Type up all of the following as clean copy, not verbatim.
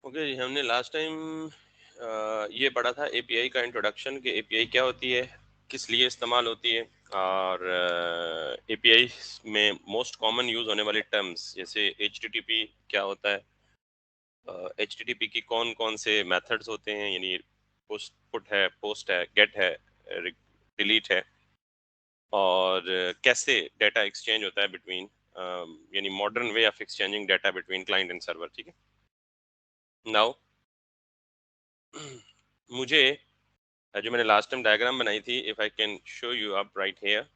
Okay जी, हमने last time ये पढ़ा था एपीआई का इंट्रोडक्शन कि एपीआई क्या होती है, किस लिए इस्तेमाल होती है, और एपीआई में मोस्ट कॉमन यूज होने वाली टर्म्स जैसे एचटीटीपी क्या होता है, एचटीटीपी की कौन कौन से मेथड्स होते हैं, यानी पोस्ट पुट है, पोस्ट है, गेट है, डिलीट है, और कैसे डाटा एक्सचेंज होता है बिटवीन, यानी modern way of exchanging data between client and server. ठीक है, नाउ मुझे जो मैंने लास्ट टाइम डायग्राम बनाई थी, if I can show you up right here,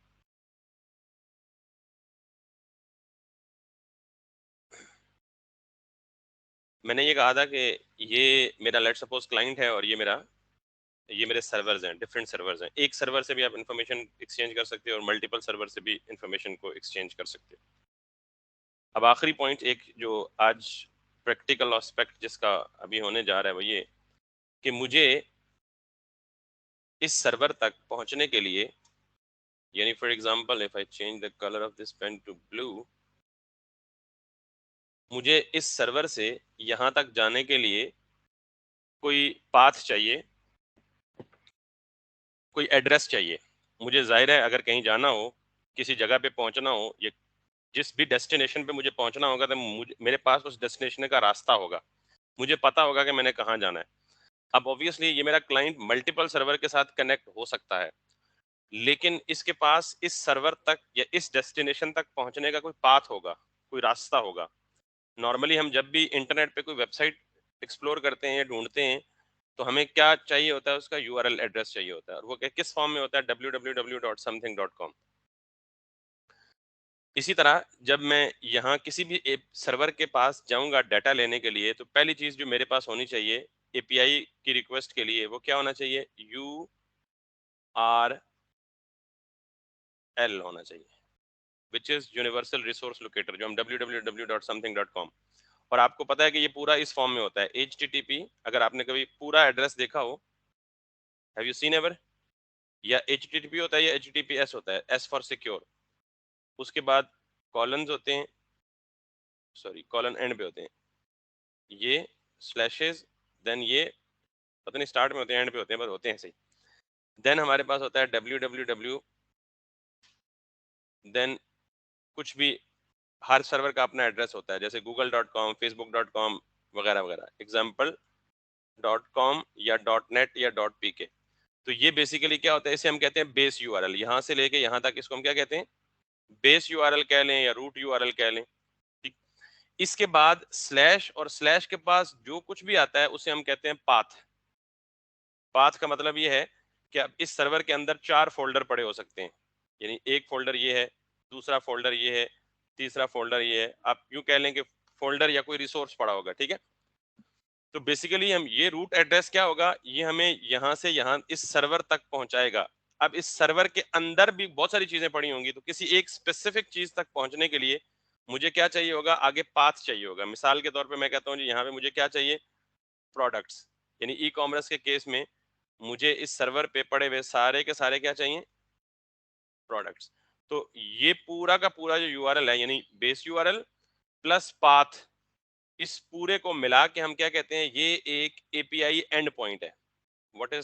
मैंने ये कहा था कि ये मेरा लेट सपोज क्लाइंट है और ये मेरे सर्वर्स हैं, डिफरेंट सर्वर्स हैं। एक सर्वर से भी आप इंफॉर्मेशन एक्सचेंज कर सकते हो और मल्टीपल सर्वर से भी इंफॉर्मेशन को एक्सचेंज कर सकते हो। अब आखिरी पॉइंट एक जो आज प्रैक्टिकल एस्पेक्ट जिसका अभी होने जा रहा है वो ये कि मुझे इस सर्वर तक पहुंचने के लिए, यानी for example if I change the colour of this pen to blue, मुझे इस सर्वर से यहां तक जाने के लिए कोई पाथ चाहिए, कोई एड्रेस चाहिए। मुझे जाहिर है अगर कहीं जाना हो, किसी जगह पे पहुंचना हो, या जिस भी डेस्टिनेशन पे मुझे पहुंचना होगा, तो मेरे पास उस डेस्टिनेशन का रास्ता होगा, मुझे पता होगा कि मैंने कहाँ जाना है। अब ऑब्वियसली ये मेरा क्लाइंट मल्टीपल सर्वर के साथ कनेक्ट हो सकता है, लेकिन इसके पास इस सर्वर तक या इस डेस्टिनेशन तक पहुंचने का कोई पाथ होगा, कोई रास्ता होगा। नॉर्मली हम जब भी इंटरनेट पे कोई वेबसाइट एक्सप्लोर करते हैं या ढूंढते हैं, तो हमें क्या चाहिए होता है, उसका यूआरएल एड्रेस चाहिए होता है, और वो किस फॉर्म में होता है, www.something.com। इसी तरह जब मैं यहाँ किसी भी सर्वर के पास जाऊंगा डाटा लेने के लिए, तो पहली चीज जो मेरे पास होनी चाहिए एपीआई की रिक्वेस्ट के लिए, वो क्या होना चाहिए, URL होना चाहिए, which is universal resource locator, जो हम www.something.com। और आपको पता है कि ये पूरा इस फॉर्म में होता है, HTTP। अगर आपने कभी पूरा एड्रेस देखा हो, हैव यू सीन एवर, या HTTP होता है या HTTPS होता है, S फॉर सिक्योर, उसके बाद कॉलन्स होते हैं, सॉरी कॉलन एंड पे होते हैं, ये स्लैशेस, देन ये पता नहीं स्टार्ट में होते हैं एंड पे होते हैं, पर होते हैं सही। देन हमारे पास होता है www, देन कुछ भी, हर सर्वर का अपना एड्रेस होता है, जैसे google.com, facebook.com वगैरह वगैरह, एग्जाम्पल .com या .net या .pk। तो ये बेसिकली क्या होता है, इसे हम कहते हैं बेस यूआरएल। यहाँ से लेके यहाँ तक इसको हम क्या कहते हैं, बेस यूआरएल कह लें या रूट यूआरएल कह लें। ठीक, इसके बाद स्लैश, और स्लैश के पास जो कुछ भी आता है उसे हम कहते हैं पाथ। पाथ का मतलब ये है कि अब इस सर्वर के अंदर 4 फोल्डर पड़े हो सकते हैं, यानी एक फोल्डर ये है, दूसरा फोल्डर ये है, तीसरा फोल्डर ये है, आप यूं कह लें कि फोल्डर या कोई रिसोर्स पड़ा होगा। ठीक है, तो बेसिकली हम ये रूट एड्रेस क्या होगा, ये हमें यहाँ से यहाँ इस सर्वर तक पहुंचाएगा। अब इस सर्वर के अंदर भी बहुत सारी चीजें पड़ी होंगी, तो किसी एक स्पेसिफिक चीज तक पहुंचने के लिए मुझे क्या चाहिए होगा, आगे पाथ चाहिए होगा। मिसाल के तौर पे मैं कहता हूँ जी, यहाँ पे मुझे क्या चाहिए, प्रोडक्ट्स, यानी ई कॉमर्स के केस में मुझे इस सर्वर पे पड़े हुए सारे के सारे क्या चाहिए, प्रोडक्ट्स। तो ये पूरा का पूरा जो यूआरएल है, यानी बेस यूआरएल प्लस पाथ, इस पूरे को मिला के हम क्या कहते हैं, ये एक एपीआई एंड पॉइंट है। What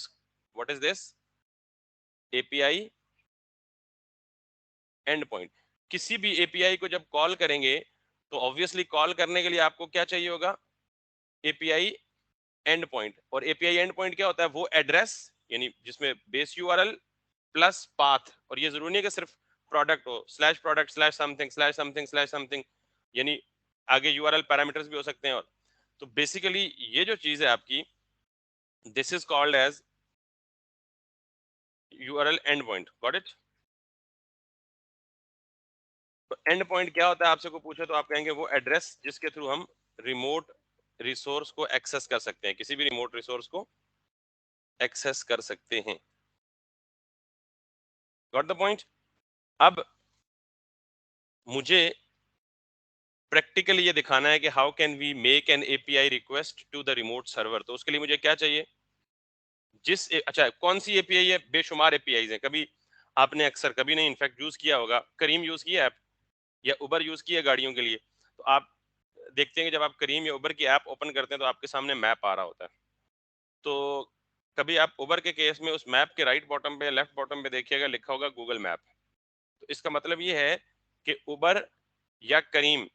is this, API and point. किसी भी एपीआई को जब कॉल करेंगे, तो ऑब्वियसली कॉल करने के लिए आपको क्या चाहिए होगा, एपीआई एंड पॉइंट। और एपीआई एंड पॉइंट क्या होता है, वो एड्रेस, यानी जिसमें बेस यूआरएल प्लस पाथ, और ये जरूरी नहीं कि सिर्फ प्रोडक्ट हो, slash product slash something slash something slash something, यानी आगे यूआरएल पैरामीटर्स भी हो सकते हैं। और तो बेसिकली ये जो चीज है आपकी, this is called as URL end point. Got it. तो एंड पॉइंट क्या होता है, आपसे को पूछे तो आप कहेंगे वो एड्रेस जिसके थ्रू हम रिमोट रिसोर्स को एक्सेस कर सकते हैं, किसी भी रिमोट रिसोर्स को एक्सेस कर सकते हैं। Got the point. अब मुझे प्रैक्टिकली ये दिखाना है कि how can we make an API request to the remote server. तो उसके लिए मुझे क्या चाहिए, अच्छा कौन सी एपीआई है, बेशुमार एपीआई हैं। कभी आपने अक्सर, कभी नहीं इनफैक्ट यूज किया होगा, करीम यूज किया ऐप, या उबर यूज किया गाड़ियों के लिए, तो आप देखते हैं कि जब आप करीम या उबर की ऐप ओपन करते हैं तो आपके सामने मैप आ रहा होता है। तो कभी आप उबर के केस में उस मैप के राइट बॉटम पे, लेफ्ट बॉटम पे देखिएगा, लिखा होगा गूगल मैप। तो इसका मतलब ये है कि उबर या करीम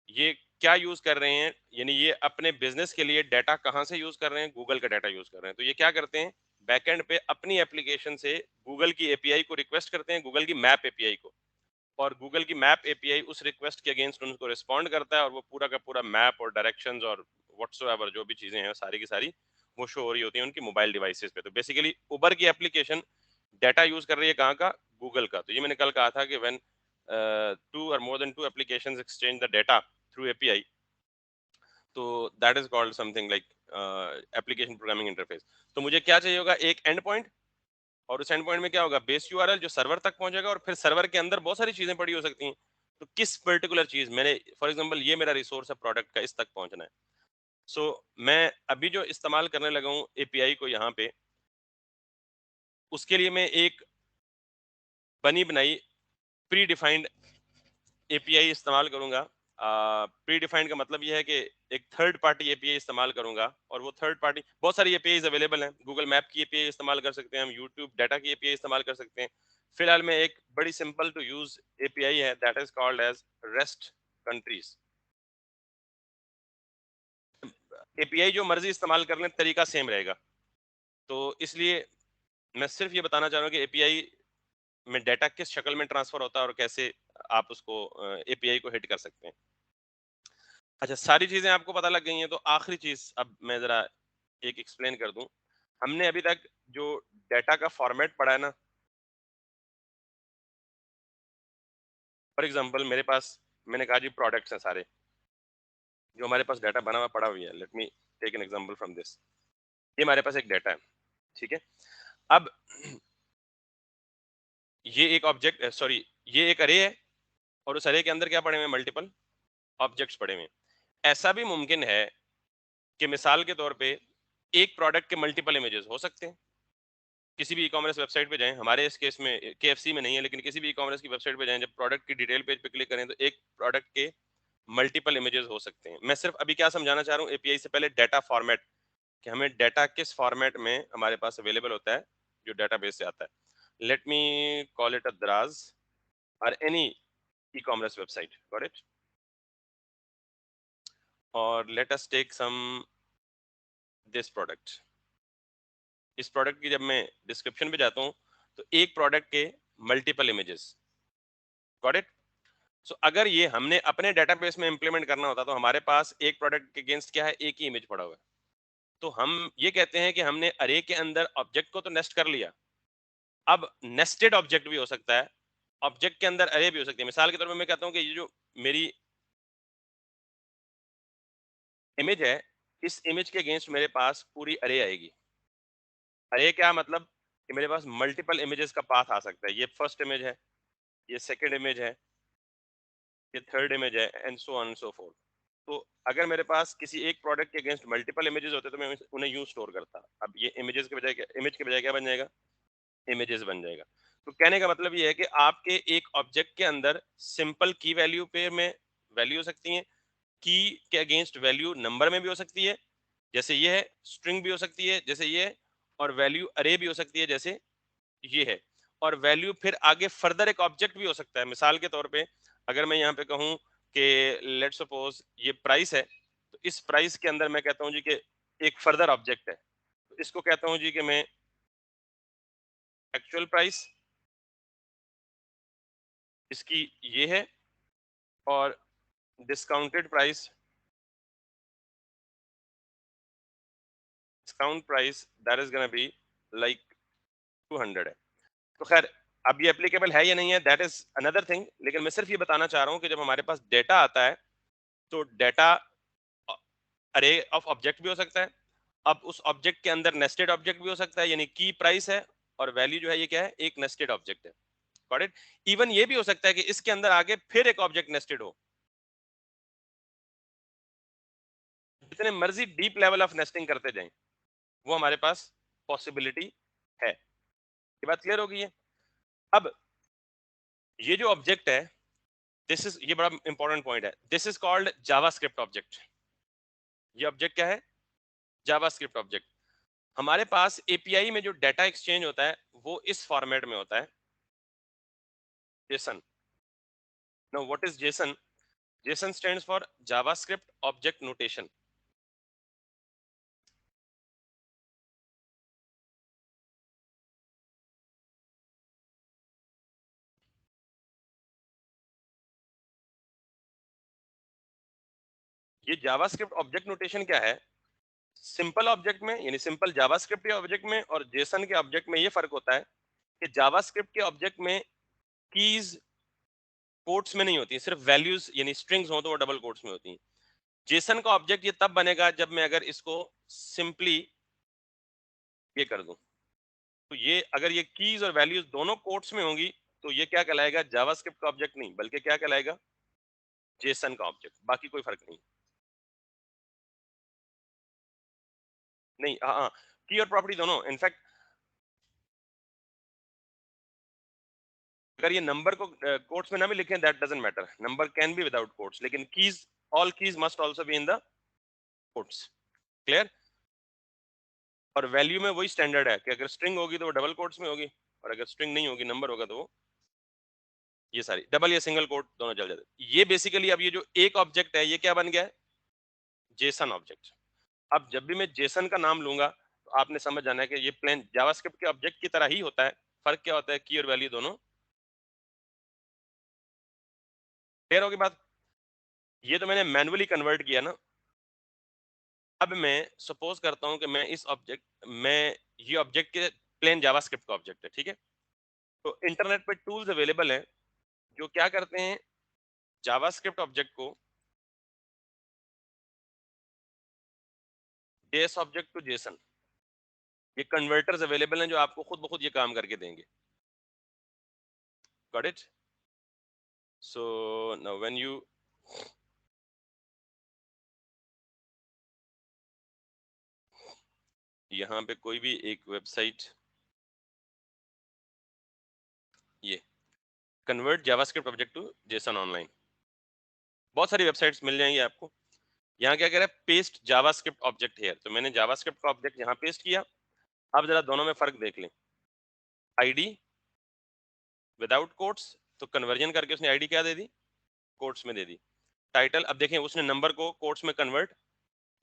ये क्या यूज कर रहे हैं, यानी ये अपने बिजनेस के लिए डाटा कहाँ से यूज कर रहे हैं, गूगल का डाटा यूज कर रहे हैं। तो ये क्या करते हैं, बैकएंड पे अपनी एप्लीकेशन से गूगल की एपीआई को रिक्वेस्ट करते हैं, गूगल की मैप एपीआई को, और गूगल की मैप एपीआई उस रिक्वेस्ट के अगेंस्ट उनको रिस्पॉन्ड करता है, और वो पूरा का पूरा मैप और डायरेक्शंस और व्हाट्सोएवर जो भी चीजें हैं सारी की सारी वो शो हो रही होती हैं उनकी मोबाइल डिवाइसेस पे। तो बेसिकली उबर की एप्लीकेशन डाटा यूज कर रही है कहाँ का, गूगल का। तो ये मैंने कल कहा था कि व्हेन टू और more than two applications exchange the data through API, तो that is called something like application programming interface. तो मुझे क्या चाहिए होगा, एक एंड पॉइंट, और उस एंड पॉइंट में क्या होगा, बेस यूआरएल जो सर्वर तक पहुंचेगा, और फिर सर्वर के अंदर बहुत सारी चीजें पड़ी हो सकती हैं। तो किस पर्टिकुलर चीज मैंने, फॉर एग्जांपल ये मेरा रिसोर्स है प्रोडक्ट का, इस तक पहुंचना है। सो मैं अभी जो इस्तेमाल करने लगा हूँ एपीआई को यहाँ पे, उसके लिए मैं एक बनी बनाई प्री डिफाइंड एपीआई इस्तेमाल करूंगा। प्री डिफाइंड का मतलब ये है कि एक थर्ड पार्टी एपीआई इस्तेमाल करूंगा, और वो थर्ड पार्टी, बहुत सारी एपीआई अवेलेबल हैं, गूगल मैप की एपीआई इस्तेमाल कर सकते हैं हम, यूट्यूब डाटा की एपीआई इस्तेमाल कर सकते हैं। फिलहाल में एक बड़ी सिंपल टू यूज एपीआई है, that is called as rest countries. API जो मर्जी इस्तेमाल कर लें, तरीका सेम रहेगा। तो इसलिए मैं सिर्फ ये बताना चाह रहा हूँ कि एपीआई में डाटा किस शक्ल में ट्रांसफर होता है और कैसे आप उसको एपीआई को हिट कर सकते हैं। अच्छा, सारी चीजें आपको पता लग गई हैं, तो आखिरी चीज अब मैं जरा एक एक्सप्लेन कर दूं। हमने अभी तक जो डाटा का फॉर्मेट पढ़ा है ना, फॉर एग्जांपल मेरे पास, मैंने कहा जी प्रोडक्ट्स हैं सारे, जो हमारे पास डाटा बना हुआ पड़ा हुआ है। Let me take an example from this. ये हमारे पास एक डाटा है, ठीक है। अब ये एक ऑब्जेक्ट, सॉरी, ये एक अरे है, और उस अरे के अंदर क्या पड़े हुए हैं, मल्टीपल ऑब्जेक्ट्स पड़े हुए हैं। ऐसा भी मुमकिन है कि मिसाल के तौर पे एक प्रोडक्ट के मल्टीपल इमेजेस हो सकते हैं। किसी भी ई कॉमर्स वेबसाइट पे जाएं, हमारे इस केस में केएफसी में नहीं है, लेकिन किसी भी ई कॉमर्स की वेबसाइट पे जाएं, जब प्रोडक्ट की डिटेल पेज पे क्लिक करें तो एक प्रोडक्ट के मल्टीपल इमेजेस हो सकते हैं। मैं सिर्फ अभी क्या समझाना चाह रहा हूँ, एपीआई से पहले डाटा फॉर्मेट, कि हमें डाटा किस फॉर्मेट में हमारे पास अवेलेबल होता है जो डाटाबेस से आता है। Let me call it a Daraz और any e commerce website, got it. और let us take some this product. इस प्रोडक्ट की जब मैं डिस्क्रिप्शन पे जाता हूँ, तो एक प्रोडक्ट के मल्टीपल इमेजेस, गॉट इट। सो अगर ये हमने अपने डेटाबेस में इंप्लीमेंट करना होता, तो हमारे पास एक प्रोडक्ट के अगेंस्ट क्या है, एक ही इमेज पड़ा हुआ है। तो हम ये कहते हैं कि हमने अरे के अंदर ऑब्जेक्ट को तो नेस्ट कर लिया, अब नेस्टेड ऑब्जेक्ट भी हो सकता है, ऑब्जेक्ट के अंदर अरे भी हो सकती है। मिसाल के तौर पर मैं कहता हूँ कि ये जो मेरी इमेज है, इस इमेज के अगेंस्ट मेरे पास पूरी अरे आएगी। अरे क्या मतलब, कि मेरे पास मल्टीपल इमेजेस का पाथ आ सकता है। ये फर्स्ट इमेज है, ये सेकंड इमेज है, ये थर्ड इमेज है, and so on so fourth. तो अगर मेरे पास किसी एक प्रोडक्ट के अगेंस्ट मल्टीपल इमेजेस होते तो मैं उन्हें यूं स्टोर करता। अब ये इमेजेस के बजाय इमेज के बजाय क्या बन जाएगा, इमेजेस बन जाएगा। तो कहने का मतलब ये है कि आपके एक ऑब्जेक्ट के अंदर सिंपल की वैल्यू पे में वैल्यू हो सकती है, की के अगेंस्ट वैल्यू नंबर में भी हो सकती है, जैसे ये है, स्ट्रिंग भी हो सकती है जैसे ये है, और वैल्यू अरे भी हो सकती है जैसे ये है, और वैल्यू फिर आगे फर्दर एक ऑब्जेक्ट भी हो सकता है। मिसाल के तौर पे अगर मैं यहाँ पे कहूँ कि लेट सपोज ये प्राइस है, तो इस प्राइस के अंदर मैं कहता हूँ जी कि एक फर्दर ऑब्जेक्ट है, तो इसको कहता हूँ जी कि मैं एक्चुअल प्राइस, इसकी ये है, और discounted price, discount price that is gonna be like 200 है। तो खैर, अब ये एप्लीकेबल है या नहीं है, दैट इज अनदर थिंग, लेकिन मैं सिर्फ ये बताना चाह रहा हूँ कि जब हमारे पास डेटा आता है, तो डेटा अरे ऑफ ऑब्जेक्ट भी हो सकता है। अब उस ऑब्जेक्ट के अंदर नेस्टेड ऑब्जेक्ट भी हो सकता है, यानी की प्राइस है और वैल्यू जो है ये क्या है, एक नेस्टेड ऑब्जेक्ट है, गॉट इट। इवन ये भी हो सकता है कि इसके अंदर आगे फिर एक ऑब्जेक्ट नेस्टेड हो। जितने मर्जी डीप लेवल ऑफ नेस्टिंग करते जाएं, वो हमारे पास पॉसिबिलिटी है। ये बात क्लियर हो गई है। अब ये जो ऑब्जेक्ट है, दिस इज, ये बड़ा इंपॉर्टेंट पॉइंट है, this is called JavaScript object. ये ऑब्जेक्ट क्या है? JavaScript object. हमारे पास एपीआई में जो डाटा एक्सचेंज होता है वो इस फॉर्मेट में होता है, Jason. Now what is Jason? Jason stands for JavaScript object notation. ये जावास्क्रिप्ट ऑब्जेक्ट नोटेशन क्या है? सिंपल ऑब्जेक्ट में, यानी सिंपल जावास्क्रिप्ट के ऑब्जेक्ट में और जेसन के ऑब्जेक्ट में ये फर्क होता है कि जावास्क्रिप्ट के ऑब्जेक्ट में कीज कोट्स में नहीं होती, सिर्फ वैल्यूज यानी स्ट्रिंग्स हो तो वो डबल कोट्स में होती हैं। जेसन का ऑब्जेक्ट ये तब बनेगा जब मैं अगर इसको सिंपली ये कर दूं, तो ये अगर ये कीज और वैल्यूज दोनों कोट्स में होंगी तो ये क्या कहलाएगा? जावास्क्रिप्ट का ऑब्जेक्ट नहीं, बल्कि क्या कहलाएगा? जेसन का ऑब्जेक्ट। बाकी कोई फर्क नहीं। नहीं, हाँ हाँ, की और प्रॉपर्टी दोनों। इनफैक्ट अगर ये नंबर को कोट्स में ना भी लिखें, that doesn't matter, number can be without quotes, लेकिन keys, all keys must also be in the quotes. Clear? और वैल्यू में वही स्टैंडर्ड है कि अगर स्ट्रिंग होगी तो वो डबल कोट्स में होगी, और अगर स्ट्रिंग नहीं होगी, नंबर होगा, तो वो ये सारी डबल या सिंगल कोट दोनों चल जाते हैं। ये बेसिकली अब ये जो एक ऑब्जेक्ट है ये क्या बन गया है? Jason object. अब जब भी मैं जेसन का नाम लूंगा तो आपने समझ जाना है कि ये प्लेन जावास्क्रिप्ट के ऑब्जेक्ट की तरह ही होता है। फर्क क्या होता है? की और वैल्यू दोनों। क्लियर होगी बात? ये तो मैंने मैन्युअली कन्वर्ट किया ना। अब मैं सपोज करता हूं कि मैं इस ऑब्जेक्ट में, ये ऑब्जेक्ट के प्लेन जावास्क्रिप्ट का ऑब्जेक्ट है, ठीक है? तो इंटरनेट पे टूल्स अवेलेबल हैं जो क्या करते हैं, जावास्क्रिप्ट ऑब्जेक्ट को जेएस ऑब्जेक्ट टू जेसन, ये कन्वर्टर्स अवेलेबल हैं जो आपको खुद ब खुद ये काम करके देंगे। Got it? So now when you, यहाँ पे कोई भी एक वेबसाइट, ये convert JavaScript object to JSON online, बहुत सारी वेबसाइट्स मिल जाएंगी आपको। यहाँ क्या कह रहा है? Paste JavaScript object here. तो मैंने जावास्क्रिप्ट का ऑब्जेक्ट यहाँ पेस्ट किया। अब जरा दोनों में फर्क देख लें। आईडी विदाउट कोट्स, तो कन्वर्जन करके उसने आईडी क्या दे दी? कोट्स में दे दी। टाइटल, अब देखें उसने नंबर को कोट्स में कन्वर्ट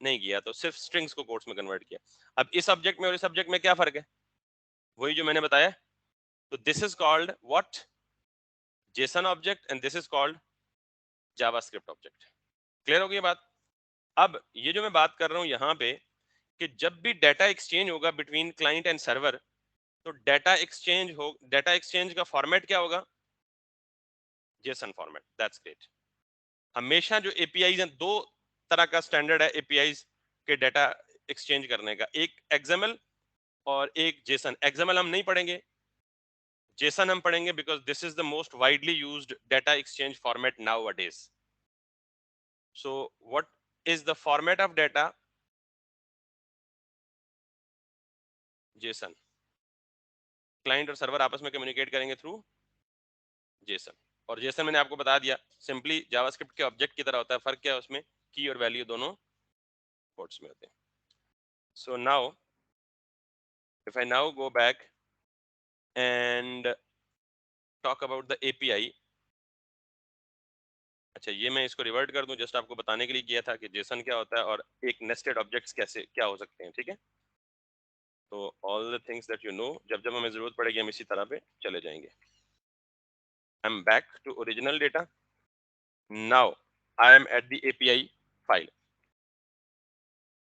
नहीं किया, तो सिर्फ स्ट्रिंग्स को कोट्स में कन्वर्ट किया। अब इस ऑब्जेक्ट में और इस ऑब्जेक्ट में क्या फर्क है? वही जो मैंने बताया। तो this is called what? Jason object, and this is called JavaScript object. Clear हो गई बात? अब ये जो मैं बात कर रहा हूं यहाँ पे, कि जब भी डाटा एक्सचेंज होगा बिटवीन क्लाइंट एंड सर्वर, तो डाटा एक्सचेंज का फॉर्मेट क्या होगा? JSON format. That's great. हमेशा जो एपीआईज हैं, दो तरह का स्टैंडर्ड है एपीआईज के डाटा एक्सचेंज करने का, एक एक्सएमएल और एक जेसन। एक्सएमएल हम नहीं पढ़ेंगे, जेसन हम पढ़ेंगे, because this is the most widely used data exchange format nowadays. So what is the format of data? JSON. Client और सर्वर आपस में कम्युनिकेट करेंगे थ्रू जेसन। और जेसन मैंने आपको बता दिया, सिंपली जावास्क्रिप्ट के ऑब्जेक्ट की तरह होता है। फर्क क्या है उसमें? की और वैल्यू दोनों कोट्स में होते हैं। So now if I now go back and talk about the API. अच्छा, ये मैं इसको रिवर्ट कर दूं, जस्ट आपको बताने के लिए किया था कि जेसन क्या होता है और एक नेस्टेड ऑब्जेक्ट्स कैसे क्या हो सकते हैं, ठीक है? तो all the things that you know, जब जब हमें जरूरत पड़ेगी हम इसी तरह पे चले जाएंगे। I am back to original data. Now I am at the API file.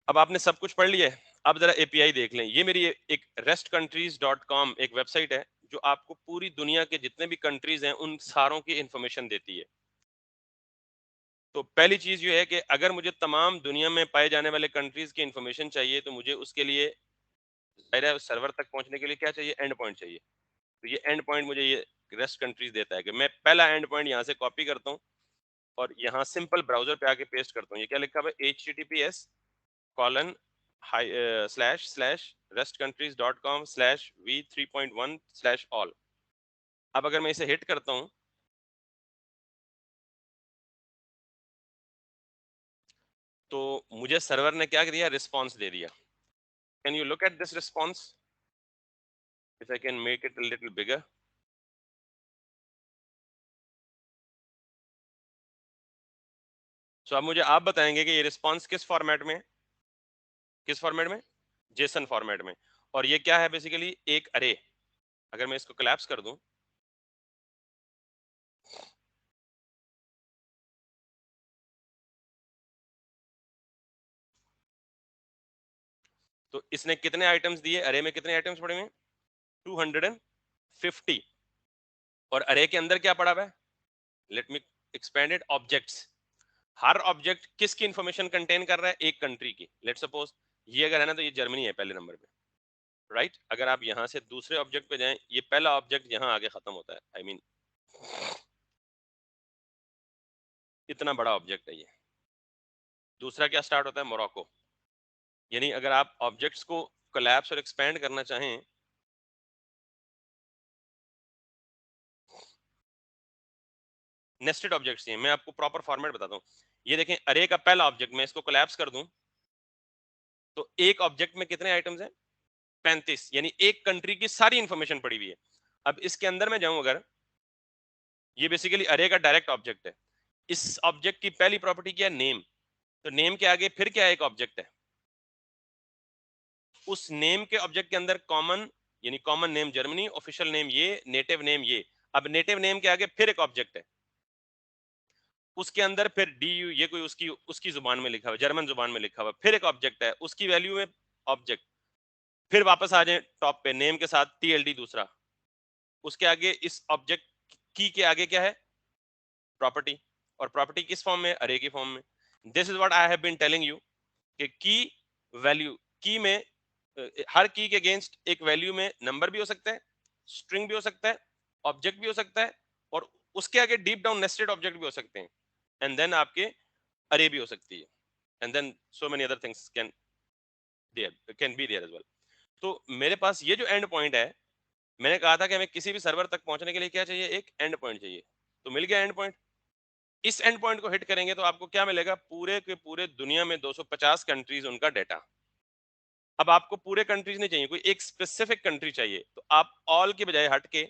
अब आपने सब कुछ पढ़ लिया है, अब जरा एपीआई देख लें। ये मेरी एक restcountries.com एक वेबसाइट है जो आपको पूरी दुनिया के जितने भी कंट्रीज हैं उन सारों की इंफॉर्मेशन देती है। तो पहली चीज ये है कि अगर मुझे तमाम दुनिया में पाए जाने वाले कंट्रीज की इंफॉर्मेशन चाहिए तो मुझे उसके लिए, जाहिर है, सर्वर तक पहुंचने के लिए क्या चाहिए? एंड पॉइंट चाहिए। तो ये एंड पॉइंट मुझे ये रेस्ट कंट्रीज देता है कि मैं पहला एंड पॉइंट यहाँ से कॉपी करता हूँ और यहाँ सिंपल ब्राउजर पे आके पेस्ट करता हूँ। ये क्या लिखा हुआ है? https slash slash restcountries.com/v3.1/all। अब अगर मैं इसे हिट करता हूँ तो मुझे सर्वर ने क्या दिया, रिस्पॉन्स दे दिया. Can you look at this response, if I can make it a little bigger. So अब मुझे आप बताएंगे कि ये रिस्पॉन्स किस फॉर्मेट में, किस फॉर्मेट में, जेसन फॉर्मेट में. और ये क्या है, बेसिकली एक अरे. अगर मैं इसको कोलैप्स कर दूं, तो इसने कितने आइटम्स दिए, अरे में कितने आइटम्स पड़े हुए, 250. और अरे के अंदर क्या पड़ा हुआ है, let me expand it, objects. Her object किसकी इंफॉर्मेशन कंटेन कर रहा है, एक कंट्री की. लेट सपोज ये अगर है ना, तो ये जर्मनी है पहले नंबर पे, राइट. अगर आप यहां से दूसरे ऑब्जेक्ट पे जाएं, ये पहला ऑब्जेक्ट यहां आगे खत्म होता है, आई मीन इतना बड़ा ऑब्जेक्ट है ये. दूसरा क्या स्टार्ट होता है, मोरक्को. यानी अगर आप ऑब्जेक्ट्स को कोलैप्स और एक्सपेंड करना चाहें, नेस्टेड ऑब्जेक्ट्स हैं. मैं आपको प्रॉपर फॉर्मेट बताता हूँ. ये देखें, अरे का पहला ऑब्जेक्ट, मैं इसको कोलैप्स कर दूं, तो एक ऑब्जेक्ट में कितने आइटम्स हैं, 35. यानी एक कंट्री की सारी इंफॉर्मेशन पड़ी हुई है. अब इसके अंदर में जाऊं अगर, ये बेसिकली अरे का डायरेक्ट ऑब्जेक्ट है. इस ऑब्जेक्ट की पहली प्रॉपर्टी क्या है, नेम. तो नेम के आगे फिर क्या, एक ऑब्जेक्ट है. उस नेम के ऑब्जेक्ट के अंदर कॉमन, यानी common name Germany, official name ये, नेटिव नेम ये. अब नेटिव नेम के आगे फिर एक ऑब्जेक्ट है. उसके अंदर फिर डी यू, ये कोई उसकी उसकी जुबान में लिखा हुआ, जर्मन जुबान में लिखा हुआ, फिर एक ऑब्जेक्ट है, उसकी वैल्यू में ऑब्जेक्ट. फिर वापस आ जाए टॉप पे, नेम के साथ टीएलडी दूसरा. उसके आगे इस ऑब्जेक्ट की के आगे क्या है, प्रॉपर्टी. और प्रॉपर्टी किस फॉर्म में, अरे की फॉर्म में. This is what I have been telling you, कि की वैल्यू, की में हर की के अगेंस्ट एक वैल्यू में नंबर भी हो सकता है, स्ट्रिंग भी हो सकता है, ऑब्जेक्ट भी हो सकता है, और उसके आगे डीप डाउन नेस्टेड ऑब्जेक्ट भी हो सकते हैं. एंड देन आपके अरे भी हो सकती है. And then so many other things can be there as well. तो मेरे पास ये जो एंड पॉइंट है, मैंने कहा था कि हमें किसी भी सर्वर तक पहुंचने के लिए क्या चाहिए, एक एंड पॉइंट चाहिए. तो मिल गया एंड पॉइंट. इस एंड पॉइंट को हिट करेंगे तो आपको क्या मिलेगा, पूरे के पूरे दुनिया में 250 कंट्रीज उनका डेटा. अब आपको पूरे कंट्रीज नहीं चाहिए, कोई एक स्पेसिफिक कंट्री चाहिए, तो आप ऑल के बजाय हट के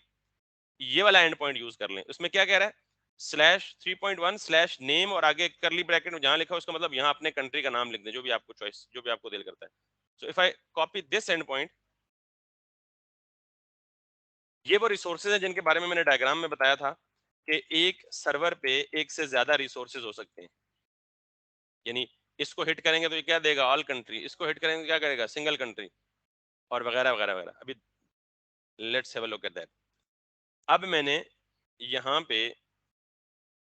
ये वाला एंड पॉइंट यूज कर लें. उसमें क्या कह रहा है, /3.1 स्लैश नेम, और आगे करली ब्रैकेट में जहां लिखा है उसका मतलब यहां अपने कंट्री का नाम लिख दें, जो भी आपको चॉइस, जो भी आपको दिल करता है. So if I copy this and point, ये वो रिसोर्सेज हैं जिनके बारे में मैंने डायग्राम में बताया था कि एक सर्वर पे एक से ज्यादा रिसोर्सेज हो सकते हैं. यानी इसको हिट करेंगे तो ये क्या देगा, ऑल कंट्री. इसको हिट करेंगे तो क्या करेगा, सिंगल कंट्री, और वगैरह वगैरह वगैरह. अभी let's have a look at that. अब मैंने यहाँ पे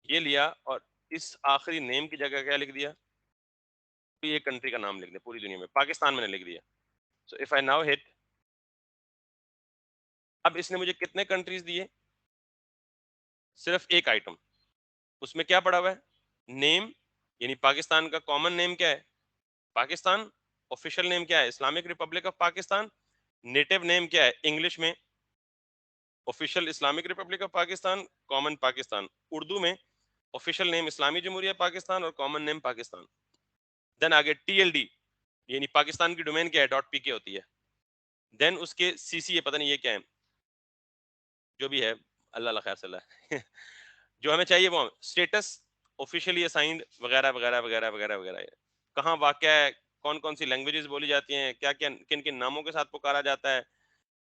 ये लिया और इस आखिरी नेम की जगह क्या लिख दिया, तो ये कंट्री का नाम लिख दिया. पूरी दुनिया में पाकिस्तान मैंने लिख दिया. So if I now hit, अब इसने मुझे कितने कंट्रीज दिए, सिर्फ एक आइटम. उसमें क्या पड़ा हुआ है, नेम. यानी पाकिस्तान का कॉमन नेम क्या है, पाकिस्तान. ऑफिशियल नेम क्या है, Islamic Republic of Pakistan. Native name क्या है इंग्लिश में, official Islamic Republic of Pakistan, common Pakistan. Urdu में ऑफिशियल नेम इस्लामी जमहूरिया पाकिस्तान और कॉमन नेम पाकिस्तान. देन आगे टीएलडी, यानी पाकिस्तान की डोमेन क्या है, .pk होती है. देन उसके सीसीए, पता नहीं ये क्या है, जो भी है, अल्लाह खैर सल्ला. जो हमें चाहिए वो स्टेटस, ऑफिशियली असाइंड, वगैरह वगैरह वगैरह वगैरह वगैरह. कहाँ वाक़या है, कौन कौन सी लैंग्वेजेस बोली जाती हैं, क्या क्या किन किन नामों के साथ पुकारा जाता है,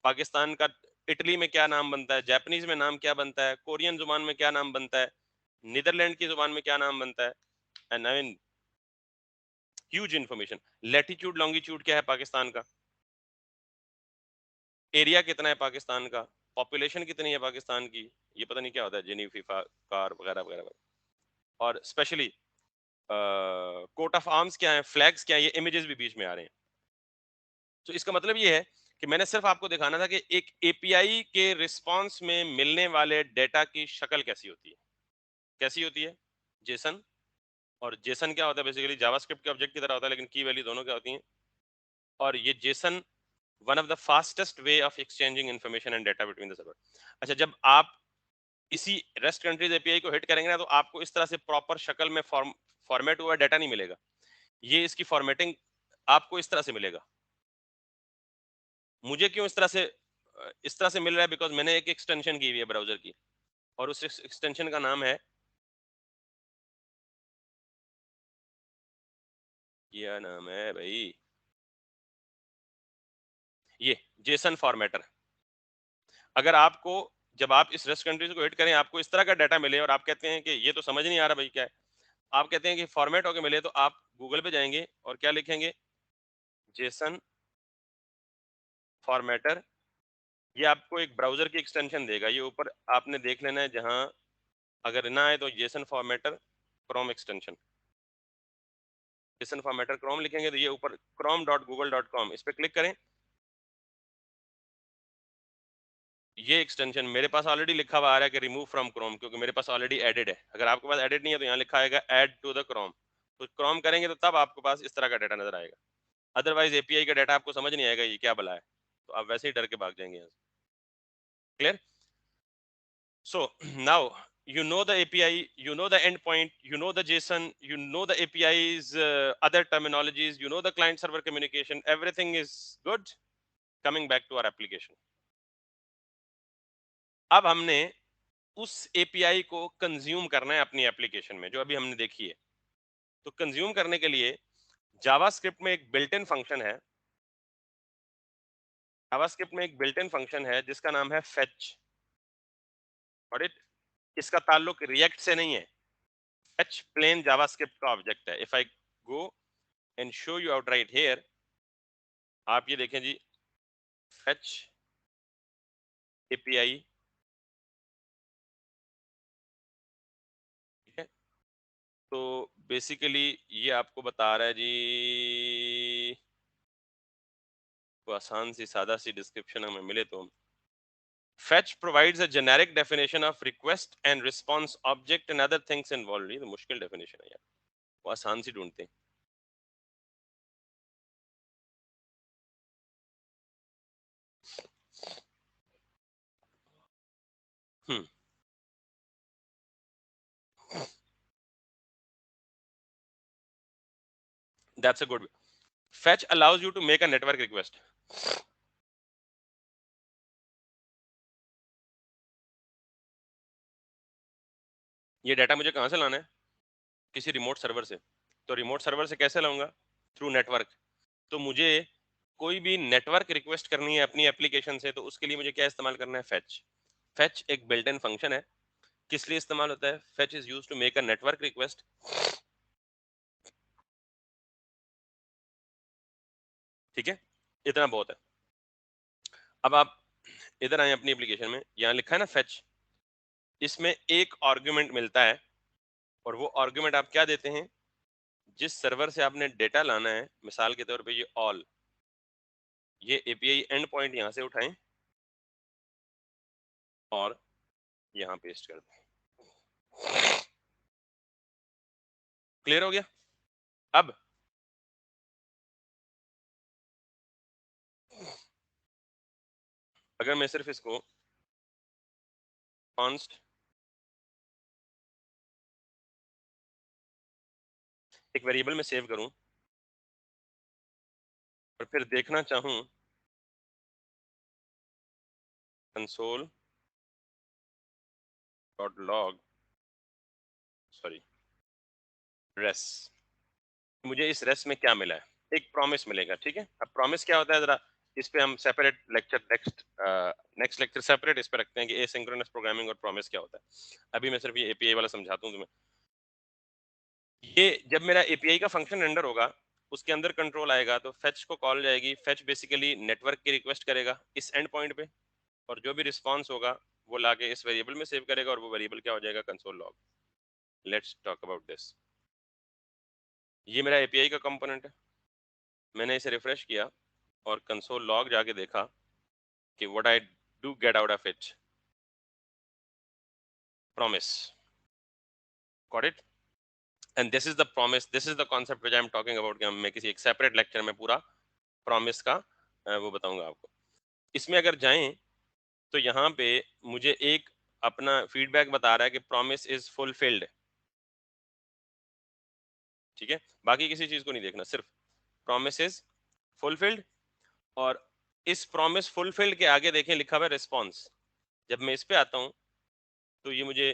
पाकिस्तान का इटली में क्या नाम बनता है, जापानीज में नाम क्या बनता है, कोरियन जुबान में क्या नाम बनता है, नीदरलैंड की जुबान में क्या नाम बनता है. And I mean huge information. Latitude longitude क्या है पाकिस्तान का, एरिया कितना है पाकिस्तान का, पॉपुलेशन कितनी है पाकिस्तान की, ये पता नहीं क्या होता है, जेनी फीफा कार वगैरह वगैरह वगैरह. और स्पेशली कोट ऑफ आर्म्स क्या है, फ्लैग्स क्या है, ये इमेजेस भी बीच में आ रहे हैं. तो इसका मतलब ये है कि मैंने सिर्फ आपको दिखाना था कि एक एपीआई के रिस्पांस में मिलने वाले डेटा की शक्ल कैसी होती है, कैसी होती है, जेसन. और जेसन क्या होता है, बेसिकली जावास्क्रिप्ट के ऑब्जेक्ट की तरह होता है, लेकिन की वैल्यू दोनों क्या होती हैं. और ये Jason one of the fastest way of exchanging information and data between the server. अच्छा, जब आप इसी रेस्ट कंट्रीज एपीआई को हिट करेंगे ना, तो आपको इस तरह से प्रॉपर शक्ल में फॉर्मेट हुआ डेटा नहीं मिलेगा. ये इसकी फॉर्मेटिंग आपको इस तरह से मिलेगा। मुझे क्यों इस तरह से मिल रहा है, बिकॉज मैंने एक एक्सटेंशन की हुई है ब्राउजर की, और उस एक्सटेंशन का नाम है, क्या नाम है भाई, ये जेसन फॉर्मेटर। अगर आपको, जब आप इस रेस्ट कंट्रीज को हिट करें, आपको इस तरह का डाटा मिले और आप कहते हैं कि ये तो समझ नहीं आ रहा भाई क्या है, आप कहते हैं कि फॉर्मेट होके मिले, तो आप गूगल पे जाएंगे और क्या लिखेंगे, जेसन फॉर्मेटर। ये आपको एक ब्राउजर की एक्सटेंशन देगा, ये ऊपर आपने देख लेना है, जहां अगर ना आए तो Jason formatter Chrome extension, Jason formatter Chrome लिखेंगे तो ये ऊपर chrome.google.com, इस पर क्लिक करें। ये एक्सटेंशन मेरे पास ऑलरेडी लिखा हुआ आ रहा है कि रिमूव फ्रॉम क्रोम, क्योंकि मेरे पास ऑलरेडी एडेड है। अगर आपके पास एडेड नहीं है तो यहाँ लिखा आएगा ऐड टू द क्रोम, तो क्रोम करेंगे तो तब आपके पास इस तरह का डाटा नजर आएगा। अदरवाइज एपीआई का डाटा आपको समझ नहीं आएगा ये क्या भला है, तो आप वैसे ही डर के भाग जाएंगे यहाँ से। Clear? So now you know the API, you know the endpoint, you know the JSON, you know the API's other terminologies, you know the client server communication, everything is good. Coming back to our application, अब हमने उस API को consume करना है अपनी application में, जो अभी हमने देखी है। तो कंज्यूम करने के लिए जावास्क्रिप्ट में एक बिल्ट इन फंक्शन है, जावास्क्रिप्ट में एक बिल्ट इन फंक्शन है जिसका नाम है फेच। और इसका ताल्लुक रिएक्ट से नहीं है, फेच प्लेन जावास्क्रिप्ट का ऑब्जेक्ट है। If I go and show you out right here, आप ये देखें जी, फेच एपीआई, ठीक है। तो बेसिकली ये आपको बता रहा है जी, को आसान सी सादा सी डिस्क्रिप्शन हमें मिले तो, fetch provides a generic definition of request and response object and other things involved। ये तो मुश्किल डेफिनेशन है यार, वो आसान सी ढूंढते हैं। हम्म, that's a good, fetch allows you to make a network request। ये डाटा मुझे कहाँ से लाना है, किसी रिमोट सर्वर से। तो रिमोट सर्वर से कैसे लाऊंगा, थ्रू नेटवर्क। तो मुझे कोई भी नेटवर्क रिक्वेस्ट करनी है अपनी एप्लीकेशन से, तो उसके लिए मुझे क्या इस्तेमाल करना है, फेच। फेच एक बिल्ट इन फंक्शन है। किस लिए इस्तेमाल होता है, fetch is used to make a network request. ठीक है, इतना बहुत है। अब आप इधर आए अपनी एप्लीकेशन में, यहाँ लिखा है ना फेच, इसमें एक आर्गुमेंट मिलता है, और वो आर्गुमेंट आप क्या देते हैं, जिस सर्वर से आपने डेटा लाना है, मिसाल के तौर पे ये ऑल, ये एपीआई एंड पॉइंट यहाँ से उठाएं और यहाँ पेस्ट कर दें। क्लियर हो गया? अब अगर मैं सिर्फ इसको कॉन्स्ट एक वेरिएबल में सेव करूं और फिर देखना चाहूं console dot log, sorry res, मुझे इस रेस में क्या मिला है, एक प्रॉमिस मिलेगा। ठीक है, अब प्रॉमिस क्या होता है, जरा इस पे हम separate lecture, next lecture separate इस पे रखते हैं कि एसिंक्रोनस प्रोग्रामिंग और प्रॉमिस क्या होता है। अभी मैं सिर्फ ये एपीआई वाला समझाता हूँ तुम्हें। ये जब मेरा एपीआई का फंक्शन रेंडर होगा, उसके अंदर कंट्रोल आएगा, तो फेच को कॉल जाएगी। फेच बेसिकली नेटवर्क की रिक्वेस्ट करेगा इस एंड पॉइंट पे, और जो भी रिस्पॉन्स होगा वो लाके इस वेरिएबल में सेव करेगा, और वो वेरिएबल क्या हो जाएगा, console log. Let's talk about this. ये मेरा एपीआई का कंपोनेंट है, मैंने इसे रिफ्रेश किया और कंसोल लॉग जाके देखा कि what I do get out of it, promise. Got it? And this is the promise, this is the concept which I am talking about, कि मैं किसी एक सेपरेट लेक्चर में पूरा प्रॉमिस का वो बताऊंगा आपको। इसमें अगर जाएं तो यहाँ पे मुझे एक अपना फीडबैक बता रहा है कि प्रॉमिस इज फुलफिल्ड। ठीक है, बाकी किसी चीज को नहीं देखना, सिर्फ प्रोमिसेस फुलफिल्ड, और इस प्रॉमिस फुलफिल्ड के आगे देखें लिखा हुआ है रिस्पॉन्स। जब मैं इस पे आता हूँ तो ये मुझे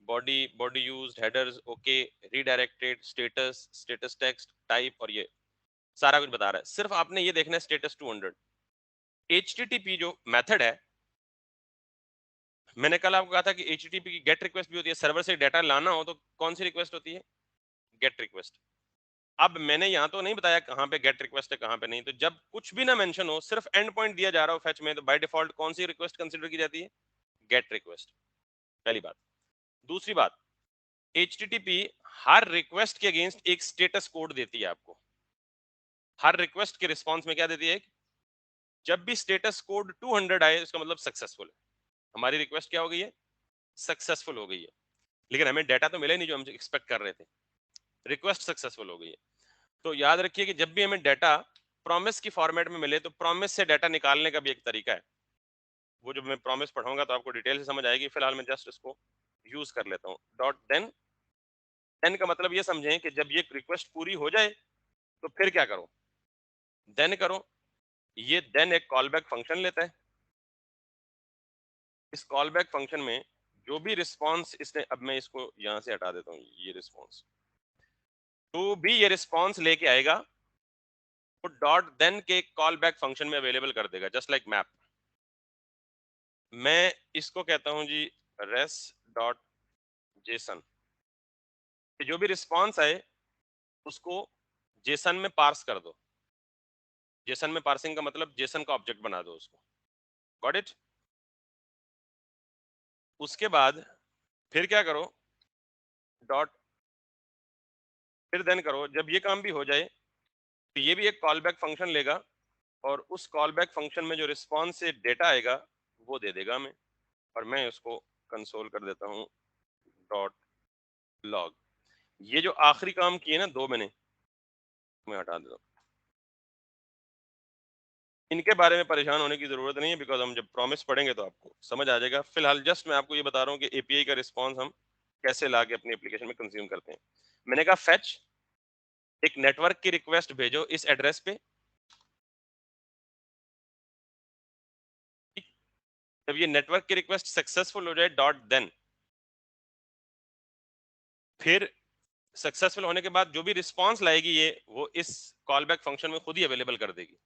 body body used, headers okay, redirected, status, status text, type, और ये सारा कुछ बता रहा है। सिर्फ आपने ये देखना है स्टेटस 200। HTTP जो मेथड है, मैंने कल आपको कहा था कि HTTP की गेट रिक्वेस्ट भी होती है, सर्वर से डाटा लाना हो तो कौन सी रिक्वेस्ट होती है? Gate request. अब मैंने यहाँ तो नहीं बताया कहाँ पे गेट रिक्वेस्ट है कहाँ पे नहीं, तो जब कुछ भी ना मेंशन हो, सिर्फ एंड पॉइंट दिया जा रहा हो फेच में, तो बाय डिफॉल्ट कौन सी रिक्वेस्ट कंसीडर की जाती है? Gate request. पहली बात। दूसरी बात, HTTP हर रिक्वेस्ट के अगेंस्ट एक स्टेटस कोड देती है आपको। हर रिक्वेस्ट के रिस्पॉन्स में क्या देती है? जब भी स्टेटस कोड 200 आए, इसका मतलब सक्सेसफुल है, हमारी रिक्वेस्ट क्या हो गई है? सक्सेसफुल हो गई है। लेकिन हमें डाटा तो मिला ही नहीं जो हम एक्सपेक्ट कर रहे थे, रिक्वेस्ट सक्सेसफुल हो गई है। तो याद रखिए कि जब भी हमें डाटा प्रॉमिस की फॉर्मेट में मिले, तो प्रॉमिस से डाटा निकालने का भी एक तरीका है। वो जब मैं प्रॉमिस पढ़ाऊंगा तो आपको डिटेल से समझ आएगी, फिलहाल मैं जस्ट इसको यूज कर लेता हूँ। डॉट देन, देन का मतलब ये समझें कि जब ये रिक्वेस्ट पूरी हो जाए तो फिर क्या करो? देन करो। ये देन एक कॉल बैक फंक्शन लेता है। इस कॉल बैक फंक्शन में जो भी रिस्पॉन्स इसने, अब मैं इसको यहां से हटा देता हूँ, ये रिस्पॉन्स, तो भी ये रिस्पॉन्स लेके आएगा, तो डॉट देन के कॉल बैक फंक्शन में अवेलेबल कर देगा, जस्ट लाइक मैप। मैं इसको कहता हूं जी रेस डॉट जेसन। जो भी रिस्पॉन्स आए उसको जेसन में पार्स कर दो। जेसन में पार्सिंग का मतलब जेसन का ऑब्जेक्ट बना दो उसको। Got it? उसके बाद फिर क्या करो? डॉट, फिर देन करो। जब ये काम भी हो जाए तो ये भी एक कॉल बैक फंक्शन लेगा, और उस कॉल बैक फंक्शन में जो रिस्पॉन्स से डेटा आएगा वो दे देगा हमें, और मैं उसको कंसोल कर देता हूँ डॉट लॉग। ये जो आखिरी काम किए ना दो, मैं हटा देता हूँ। इनके बारे में परेशान होने की जरूरत नहीं है, बिकॉज हम जब प्रॉमिस पढ़ेंगे तो आपको समझ आ जाएगा। फिलहाल जस्ट मैं आपको ये बता रहा हूँ कि एपीआई का रिस्पॉन्स हम कैसे ला के अपनी एप्लीकेशन में कंज्यूम करते हैं। मैंने कहा फेच, एक नेटवर्क की रिक्वेस्ट भेजो इस एड्रेस पे। जब ये नेटवर्क की रिक्वेस्ट सक्सेसफुल हो जाए, डॉट देन, फिर सक्सेसफुल होने के बाद जो भी रिस्पॉन्स लाएगी ये, वो इस कॉल बैक फंक्शन में खुद ही अवेलेबल कर देगी।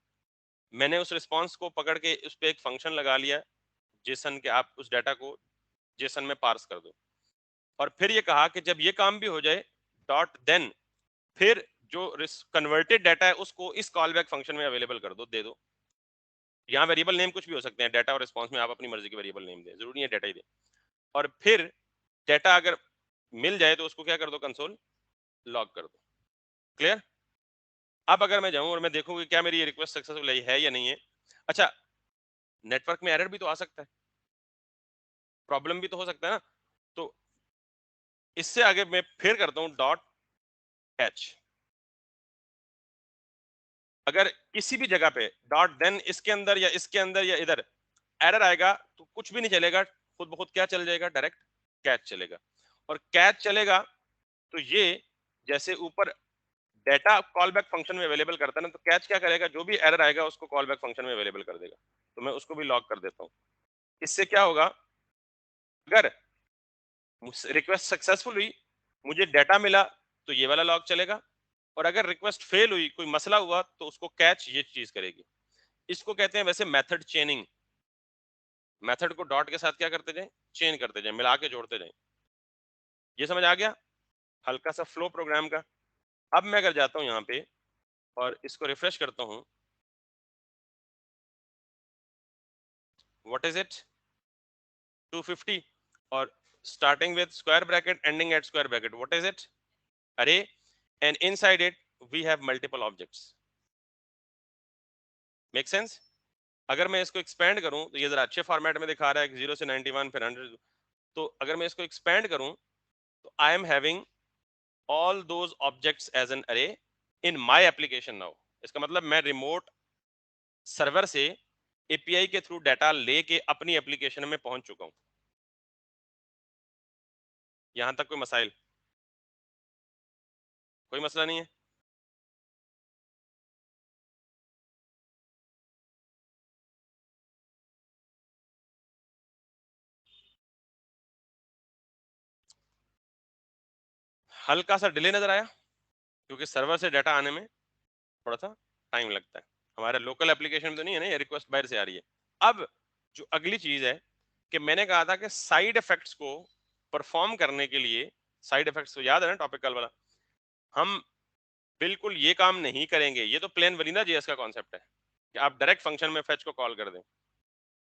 मैंने उस रिस्पॉन्स को पकड़ के उस पर एक फंक्शन लगा लिया जेसन के, आप उस डाटा को जेसन में पार्स कर दो, और फिर ये कहा कि जब ये काम भी हो जाए, डॉट देन, फिर जो कन्वर्टेड डाटा है उसको इस कॉल बैक फंक्शन में अवेलेबल कर दो, दे दो। यहाँ वेरिएबल नेम कुछ भी हो सकते हैं, डाटा और रिस्पॉन्स में आप अपनी मर्जी के वेरिएबल नेम दें, जरूरी है डाटा ही दें। और फिर डाटा अगर मिल जाए तो उसको क्या कर दो? कंसोल लॉग कर दो। क्लियर? अब अगर मैं जाऊं और मैं देखूं कि क्या मेरी ये रिक्वेस्ट सक्सेसफुल है या नहीं है। अच्छा, नेटवर्क में एरर भी तो आ सकता है, प्रॉब्लम भी तो हो सकता है ना। तो इससे आगे मैं फिर करता हूं डॉट एच। अगर किसी भी जगह पे डॉट देन इसके अंदर या इसके अंदर या इधर एरर आएगा तो कुछ भी नहीं चलेगा, खुद ब खुद क्या चल जाएगा? डायरेक्ट कैच चलेगा। और कैच चलेगा तो ये, जैसे ऊपर डेटा कॉल बैक फंक्शन में अवेलेबल करता है ना, तो कैच क्या करेगा? जो भी एरर आएगा उसको कॉल बैक फंक्शन में अवेलेबल कर देगा। तो मैं उसको भी लॉक कर देता हूँ। इससे क्या होगा? अगर रिक्वेस्ट सक्सेसफुल हुई, मुझे डाटा मिला, तो ये वाला लॉक चलेगा। और अगर रिक्वेस्ट फेल हुई, कोई मसला हुआ, तो उसको कैच ये चीज करेगी। इसको कहते हैं वैसे मेथड चेनिंग। मेथड को डॉट के साथ क्या करते जाए? चेन करते जाए, मिला के जोड़ते जाए। ये समझ आ गया? हल्का सा फ्लो प्रोग्राम का। अब मैं अगर जाता हूं यहाँ पे और इसको रिफ्रेश करता हूँ, व्हाट इज इट? 250, और starting with square bracket ending at square bracket, what is it? array, and inside it we have multiple objects. make sense? अगर मैं इसको एक्सपेंड करूं तो ये जरा अच्छे फॉर्मेट में दिखा रहा है कि 0 से 91 फिर 100। तो अगर मैं इसको एक्सपेंड करूं तो I am having all those objects as an array in my application now. इसका मतलब मैं रिमोट सर्वर से एपीआई के थ्रू डाटा लेके अपनी एप्लीकेशन में पहुंच चुका हूं। यहां तक कोई मसाइल? कोई मसला नहीं है। हल्का सा डिले नजर आया क्योंकि सर्वर से डाटा आने में थोड़ा सा टाइम लगता है। हमारे लोकल एप्लीकेशन में तो नहीं है ना, ये रिक्वेस्ट बाहर से आ रही है। अब जो अगली चीज है कि मैंने कहा था कि साइड इफेक्ट्स को परफॉर्म करने के लिए, साइड इफेक्ट्स तो याद है ना टॉपिकल वाला, हम बिल्कुल ये काम नहीं करेंगे। ये तो प्लेन वनीला जेएस का कॉन्सेप्ट है कि आप डायरेक्ट फंक्शन में फेच को कॉल कर दें।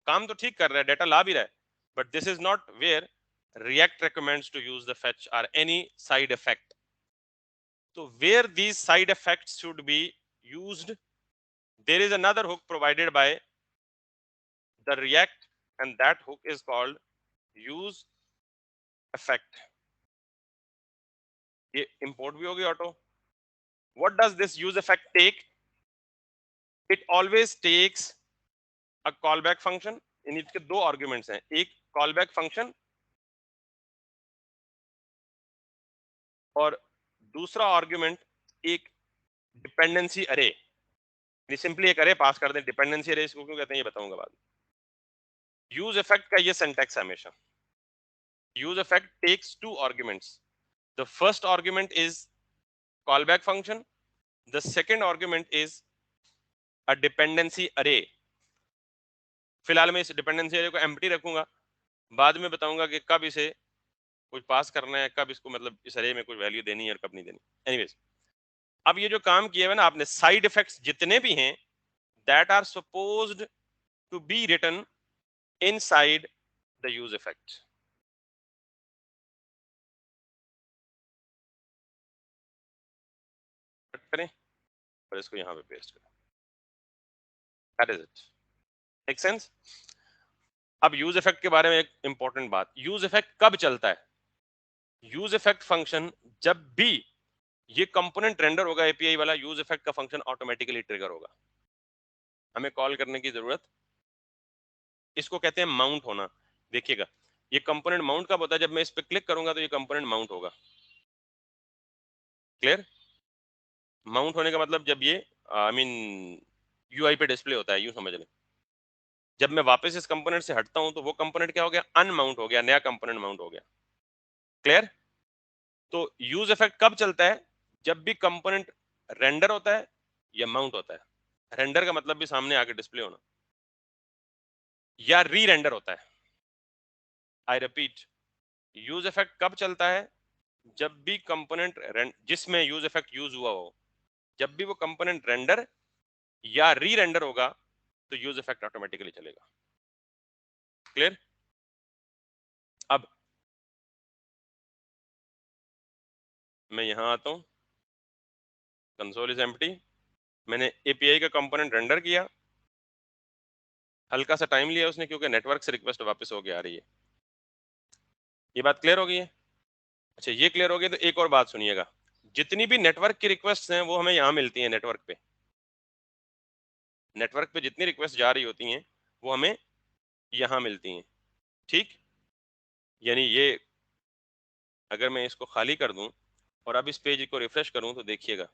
काम तो ठीक कर रहा है, डाटा ला भी रहा है, but this is not where React recommends to use the fetch or any side effect. So where these side effects should be used, there is another hook provided by the React, and that hook is called use effect. ये import भी होगी auto. What does this use effect take? It always takes a callback function. इन इसके दो arguments हैं, एक callback function और दूसरा argument एक डिपेंडेंसी अरे। सिंपली एक अरे पास कर दें, डिपेंडेंसी अरे इसको क्यों कहते हैं ये बताऊंगा बाद में। यूज इफेक्ट का ये सिंटैक्स हमेशा, use effect takes two arguments. The first argument is callback function. The second argument is a dependency array. फिलहाल मैं इस डिपेंडेंसी अरे को एम्प्टी रखूंगा, बाद में बताऊंगा कि कब इसे कुछ पास करना है, कब इसको मतलब इस अरे में कुछ वैल्यू देनी है और कब नहीं देनी। एनीवेज, अब ये जो काम किया है ना आपने, साइड इफेक्ट्स जितने भी हैं that are supposed to be written inside the use effect. करें और इसको यहां पे पेस्ट करें। That is it. Make sense? अब यूज इफेक्ट के बारे में एक इंपॉर्टेंट बात, यूज इफेक्ट कब चलता है? यूज इफेक्ट फंक्शन जब भी ये कंपोनेंट रेंडर होगा एपीआई वाला, यूज इफेक्ट का फंक्शन ऑटोमेटिकली ट्रिगर होगा, हमें कॉल करने की जरूरत। इसको कहते हैं माउंट होना। देखिएगा ये कंपोनेंट माउंट कब होता है? जब मैं इस पे क्लिक करूंगा तो ये कंपोनेंट माउंट होगा। क्लियर? माउंट होने का मतलब जब ये आई मीन यूआई पे डिस्प्ले होता है, यूं समझ लें। जब मैं वापस इस कंपोनेंट से हटता हूं तो वो कंपोनेंट क्या हो गया? अनमाउंट हो गया, नया कंपोनेंट माउंट हो गया। क्लियर? तो यूज इफेक्ट कब चलता है? जब भी कंपोनेंट रेंडर होता है या माउंट होता है। रेंडर का मतलब भी सामने आके डिस्प्ले होना, या री रेंडर होता है। आई रिपीट, यूज इफेक्ट कब चलता है? जब भी कंपोनेंट जिसमें यूज इफेक्ट यूज हुआ हो, जब भी वो कंपोनेंट रेंडर या री रेंडर होगा तो यूज इफेक्ट ऑटोमेटिकली चलेगा। क्लियर? अब मैं यहां आता हूं, कंसोल इज एम्प्टी, मैंने एपीआई का कंपोनेंट रेंडर किया, हल्का सा टाइम लिया उसने क्योंकि नेटवर्क से रिक्वेस्ट वापस होके आ रही है। ये बात क्लियर हो गई है? अच्छा ये क्लियर हो गई तो एक और बात सुनिएगा, जितनी भी नेटवर्क की रिक्वेस्ट हैं वो हमें यहाँ मिलती हैं। नेटवर्क पे, नेटवर्क पे जितनी रिक्वेस्ट जा रही होती हैं वो हमें यहाँ मिलती हैं। ठीक, यानी ये अगर मैं इसको खाली कर दूं और अब इस पेज को रिफ्रेश करूं तो देखिएगा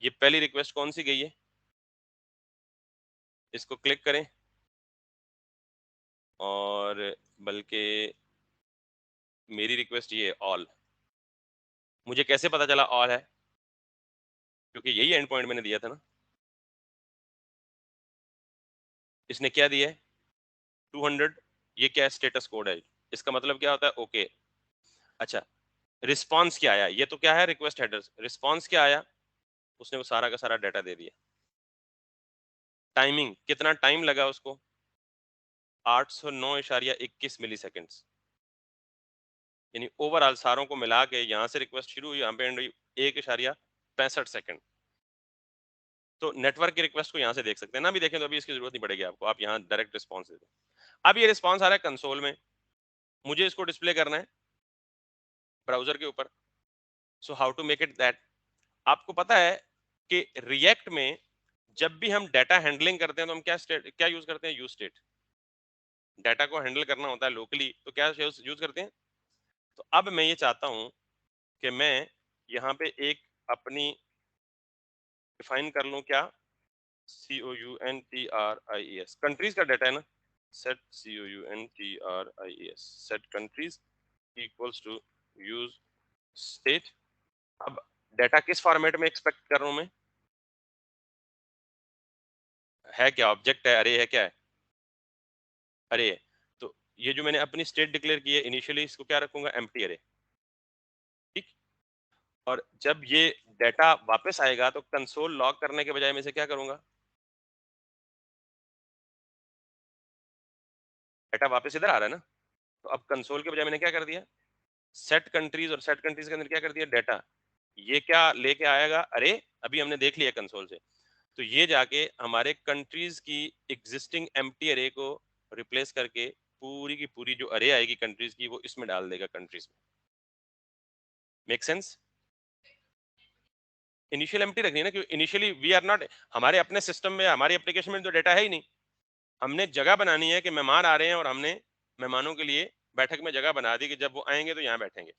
ये पहली रिक्वेस्ट कौन सी गई है। इसको क्लिक करें और बल्कि मेरी रिक्वेस्ट ये है ऑल। मुझे कैसे पता चला ऑल है? क्योंकि यही एंड पॉइंट मैंने दिया था ना। इसने क्या दिया है? 200। ये क्या स्टेटस कोड है? इसका मतलब क्या होता है? ओके। अच्छा, रिस्पॉन्स क्या आया? ये तो क्या है? Request headers. रिस्पॉन्स क्या आया? उसने वो सारा का सारा डाटा दे दिया। टाइमिंग, कितना टाइम लगा उसको? 809.21 मिली सेकेंड्स। यानी ओवरऑल सारों को मिला के यहाँ से रिक्वेस्ट शुरू हुई, यहाँ पे एंड हुई 1.65 सेकंड। तो नेटवर्क की रिक्वेस्ट को यहाँ से देख सकते हैं ना, भी देखें तो अभी इसकी जरूरत नहीं पड़ेगी आपको, आप यहाँ डायरेक्ट रिस्पॉन्स दे दें। अब ये रिस्पॉन्स आ रहा है कंसोल में, मुझे इसको डिस्प्ले करना है ब्राउजर के ऊपर। So how to make it that? आपको पता है कि रिएक्ट में जब भी हम डाटा हैंडलिंग करते हैं तो हम क्या यूज करते हैं? Use state. डाटा को हैंडल करना होता है लोकली तो क्या यूज करते हैं? तो अब मैं ये चाहता हूं कि मैं यहाँ पे एक अपनी डिफाइन कर लूं क्या, COUNTRIES, कंट्रीज का डाटा है ना, set COUNTRIES, set countries equals to use state. अब डाटा किस फॉर्मेट में एक्सपेक्ट कर रहा हूं मैं, है क्या ऑब्जेक्ट है, अरे है, क्या है, अरे है। तो ये जो मैंने अपनी स्टेट डिक्लेयर की है इनिशियली, इसको क्या रखूंगा, एम्प्टी अरे, ठीक। और जब ये डाटा वापस आएगा तो कंसोल लॉग करने के बजाय मैं इसे क्या करूंगा, डाटा वापस इधर आ रहा है ना, तो अब कंसोल के बजाय मैंने क्या कर दिया, सेट कंट्रीज, और सेट कंट्रीज के अंदर क्या कर दिया, डाटा। ये क्या लेके आएगा, अरे अभी हमने देख लिया कंसोल से, तो ये जाके हमारे कंट्रीज की एग्जिस्टिंग एम्प्टी अरे को रिप्लेस करके पूरी की पूरी जो अरे आएगी कंट्रीज की वो इसमें डाल देगा, कंट्रीज में। Make sense. इनिशियल एम्प्टी रखनी है ना, क्योंकि इनिशियली वी आर नॉट, हमारे अपने सिस्टम में, हमारी एप्लीकेशन में तो डाटा है ही नहीं। हमने जगह बनानी है कि मेहमान आ रहे हैं और हमने मेहमानों के लिए बैठक में जगह बना दी कि जब वो आएंगे तो यहाँ बैठेंगे।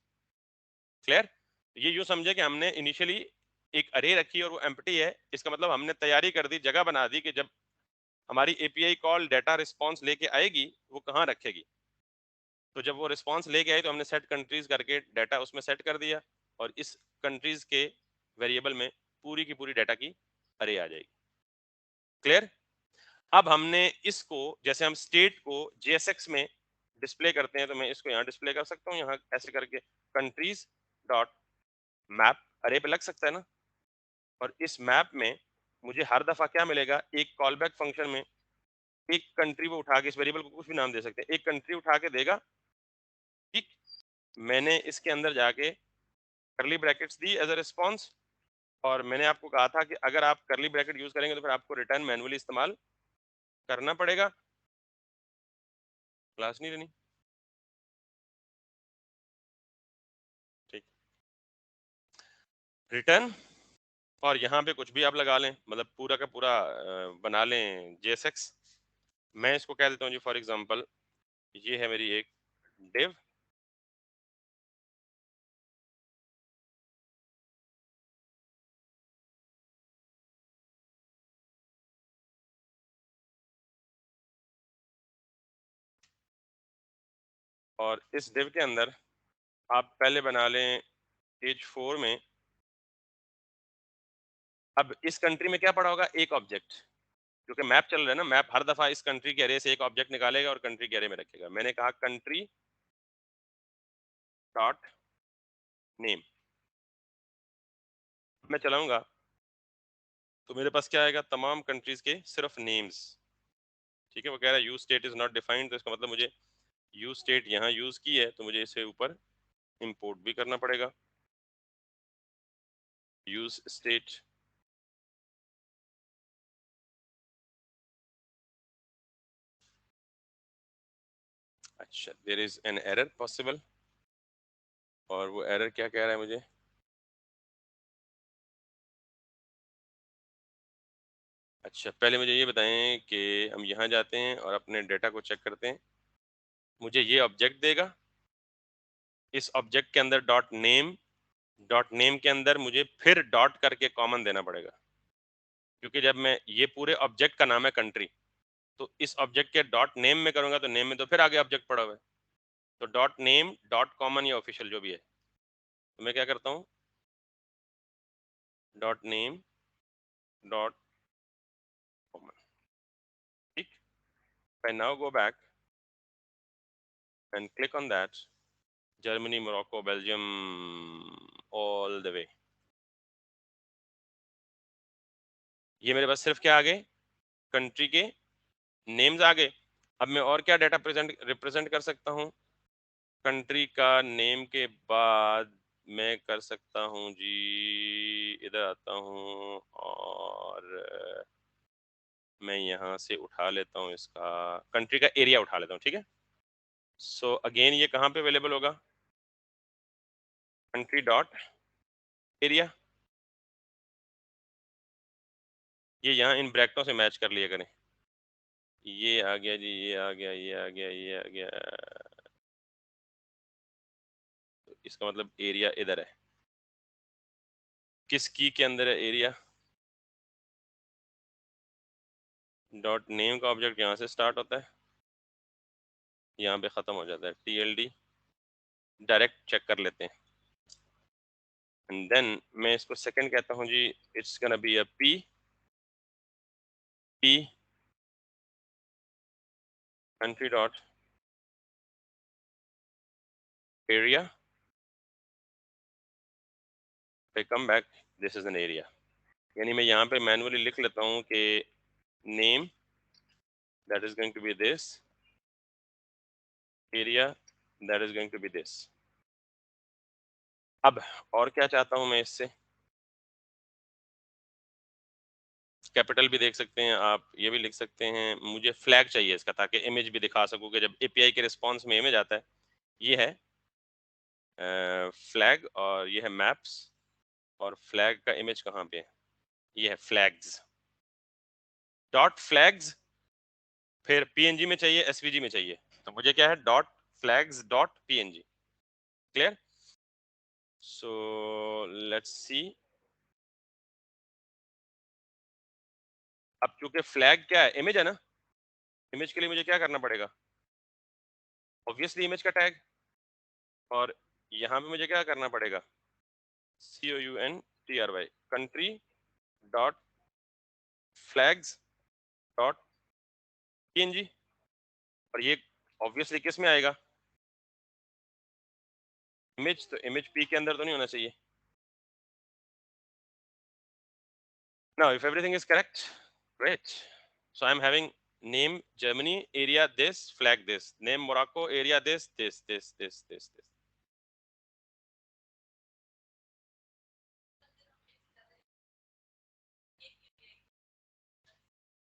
क्लियर। ये यूं समझे कि हमने इनिशियली एक अरे रखी और वो एम्प्टी है, इसका मतलब हमने तैयारी कर दी, जगह बना दी कि जब हमारी एपीआई कॉल डाटा रिस्पांस लेके आएगी वो कहाँ रखेगी। तो जब वो रिस्पांस लेके आई तो हमने सेट कंट्रीज करके डाटा उसमें सेट कर दिया, और इस कंट्रीज के वेरिएबल में पूरी की पूरी डाटा की अरे आ जाएगी। क्लियर। अब हमने इसको, जैसे हम स्टेट को JSX में डिस्प्ले करते हैं, तो मैं इसको यहाँ डिस्प्ले कर सकता हूँ, यहाँ ऐसे करके कंट्रीज डॉट मैप अरे पे लग सकता है ना। और इस मैप में मुझे हर दफा क्या मिलेगा, एक कॉल बैक फंक्शन में एक कंट्री वो उठा के, इस वेरिएबल को कुछ भी नाम दे सकते हैं, एक कंट्री उठा के देगा, ठीक। मैंने इसके अंदर जाके curly brackets the as a response, और मैंने आपको कहा था कि अगर आप करली ब्रैकेट यूज करेंगे तो फिर आपको रिटर्न मैनुअली इस्तेमाल करना पड़ेगा। क्लास नहीं लेनी, ठीक। रिटर्न, और यहाँ पे कुछ भी आप लगा लें, मतलब पूरा का पूरा बना लें JSX। मैं इसको कह देता हूँ जी, फॉर एग्जांपल ये है मेरी एक डिव, और इस डिव के अंदर आप पहले बना लें पेज 4 में। अब इस कंट्री में क्या पड़ा होगा, एक ऑब्जेक्ट, क्योंकि मैप चल रहा है ना, मैप हर दफा इस कंट्री के अरे से एक ऑब्जेक्ट निकालेगा और कंट्री के अरे में रखेगा। मैंने कहा कंट्री डॉट नेम, मैं चलाऊंगा तो मेरे पास क्या आएगा, तमाम कंट्रीज के सिर्फ नेम्स, ठीक है। वो कह रहा है use state is not defined, तो इसका मतलब मुझे यूज स्टेट यहाँ यूज की है तो मुझे इसे ऊपर इंपोर्ट भी करना पड़ेगा, यूज स्टेट। अच्छा, there is an error possible, और वो एरर क्या कह रहा है मुझे, अच्छा पहले मुझे ये बताएं कि हम यहाँ जाते हैं और अपने डेटा को चेक करते हैं। मुझे ये ऑब्जेक्ट देगा, इस ऑब्जेक्ट के अंदर डॉट नेम के अंदर मुझे फिर डॉट करके कॉमन देना पड़ेगा, क्योंकि जब मैं, ये पूरे ऑब्जेक्ट का नाम है कंट्री, तो इस ऑब्जेक्ट के डॉट नेम में करूंगा तो नेम में तो फिर आगे ऑब्जेक्ट पड़ा हुआ है, तो डॉट नेम डॉट कॉमन या ऑफिशियल जो भी है, तो मैं क्या करता हूँ, डॉट नेम डॉट कॉमन, ठीक। I now go back and click on that, Germany, Morocco, Belgium, all the way, ये मेरे पास सिर्फ क्या आ गए, कंट्री के नेम्स आ गए। अब मैं और क्या डाटा प्रेजेंट रिप्रेजेंट कर सकता हूँ, कंट्री का नेम के बाद मैं कर सकता हूँ जी, इधर आता हूँ और मैं यहाँ से उठा लेता हूँ इसका कंट्री का एरिया उठा लेता हूँ, ठीक है। सो अगेन ये कहाँ पे अवेलेबल होगा, कंट्री डॉट एरिया, ये यहाँ इन ब्रैकेटों से मैच कर लिया करें, ये आ गया जी, ये आ गया, ये आ गया, ये आ गया, तो इसका मतलब एरिया इधर है। किस की के अंदर है एरिया? डॉट नेम का ऑब्जेक्ट यहाँ से स्टार्ट होता है, यहाँ पे खत्म हो जाता है। TLD डायरेक्ट चेक कर लेते हैं, एंड देन मैं इसको सेकंड कहता हूँ जी, it's gonna be a P country dot area पे come back, this is an area. यानी मैं यहाँ पे मैनुअली लिख लेता हूँ कि name that is going to be this, area that is going to be this. अब और क्या चाहता हूँ मैं इससे, कैपिटल भी देख सकते हैं आप, ये भी लिख सकते हैं। मुझे फ्लैग चाहिए इसका, ताकि इमेज भी दिखा सकूँ कि जब API के रिस्पॉन्स में इमेज आता है। ये है फ्लैग और ये है मैप्स, और फ्लैग का इमेज कहाँ पे है, ये है फ्लैग्स डॉट फ्लैग्स। फिर PNG में चाहिए, SVG में चाहिए, तो मुझे क्या है, dot flags dot PNG। Clear? So let's see. अब चूंकि फ्लैग क्या है, इमेज है ना, इमेज के लिए मुझे क्या करना पड़ेगा, ऑब्वियसली इमेज का टैग। और यहाँ पे मुझे क्या करना पड़ेगा, COUNTRY country dot flags dot PNG। और ये ऑब्वियसली किस में आएगा, इमेज, तो इमेज P के अंदर तो नहीं होना चाहिए। Now if everything is correct, great. So I'm having name Germany, area this, flag this, name Morocco, area this.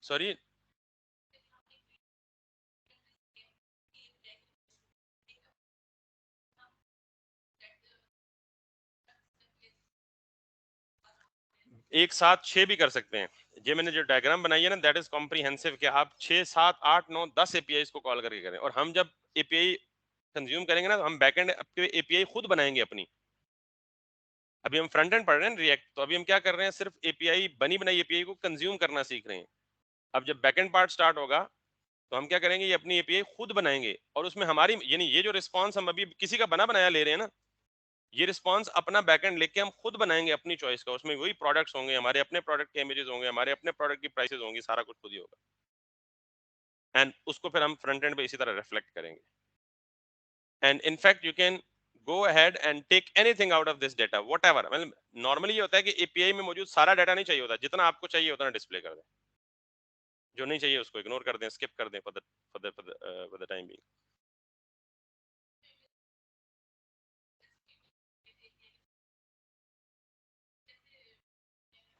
Sorry, एक साथ 6 भी कर सकते हैं। ये मैंने जो डायग्राम बनाई है ना, दैट इज कॉम्प्रिहेंसिव, कि आप 6 7 8 9 10 APIs को कॉल करके करें। और हम जब API कंज्यूम करेंगे ना, तो हम बैकएंड API खुद बनाएंगे अपनी। अभी हम फ्रंट एंड पढ़ रहे हैं रिएक्ट, तो अभी हम क्या कर रहे हैं, सिर्फ API बनी बनाई API को कंज्यूम करना सीख रहे हैं। अब जब बैकएंड पार्ट स्टार्ट होगा, तो हम क्या करेंगे, ये अपनी API खुद बनाएंगे, और उसमें हमारी, यानी ये जो रिस्पॉन्स हम अभी किसी का बना बनाया ले रहे हैं ना, ये रिस्पॉन्स अपना बैकएंड लेके हम खुद बनाएंगे अपनी चॉइस का। उसमें वही प्रोडक्ट्स होंगे, हमारे अपने प्रोडक्ट के इमेजेस होंगे, हमारे अपने प्रोडक्ट की प्राइसेस होंगी, सारा कुछ खुद ही होगा। एंड उसको फिर हम फ्रंट एंड पे इसी तरह रिफ्लेक्ट करेंगे। And in fact you can go ahead and take anything out of this data, whatever. मतलब नॉर्मली ये होता है कि API में मौजूद सारा डाटा नहीं चाहिए होता, जितना आपको चाहिए उतना डिस्प्ले कर दें, जो नहीं चाहिए उसको इग्नोर कर दें, स्किप कर दें फॉर द टाइम बीइंग।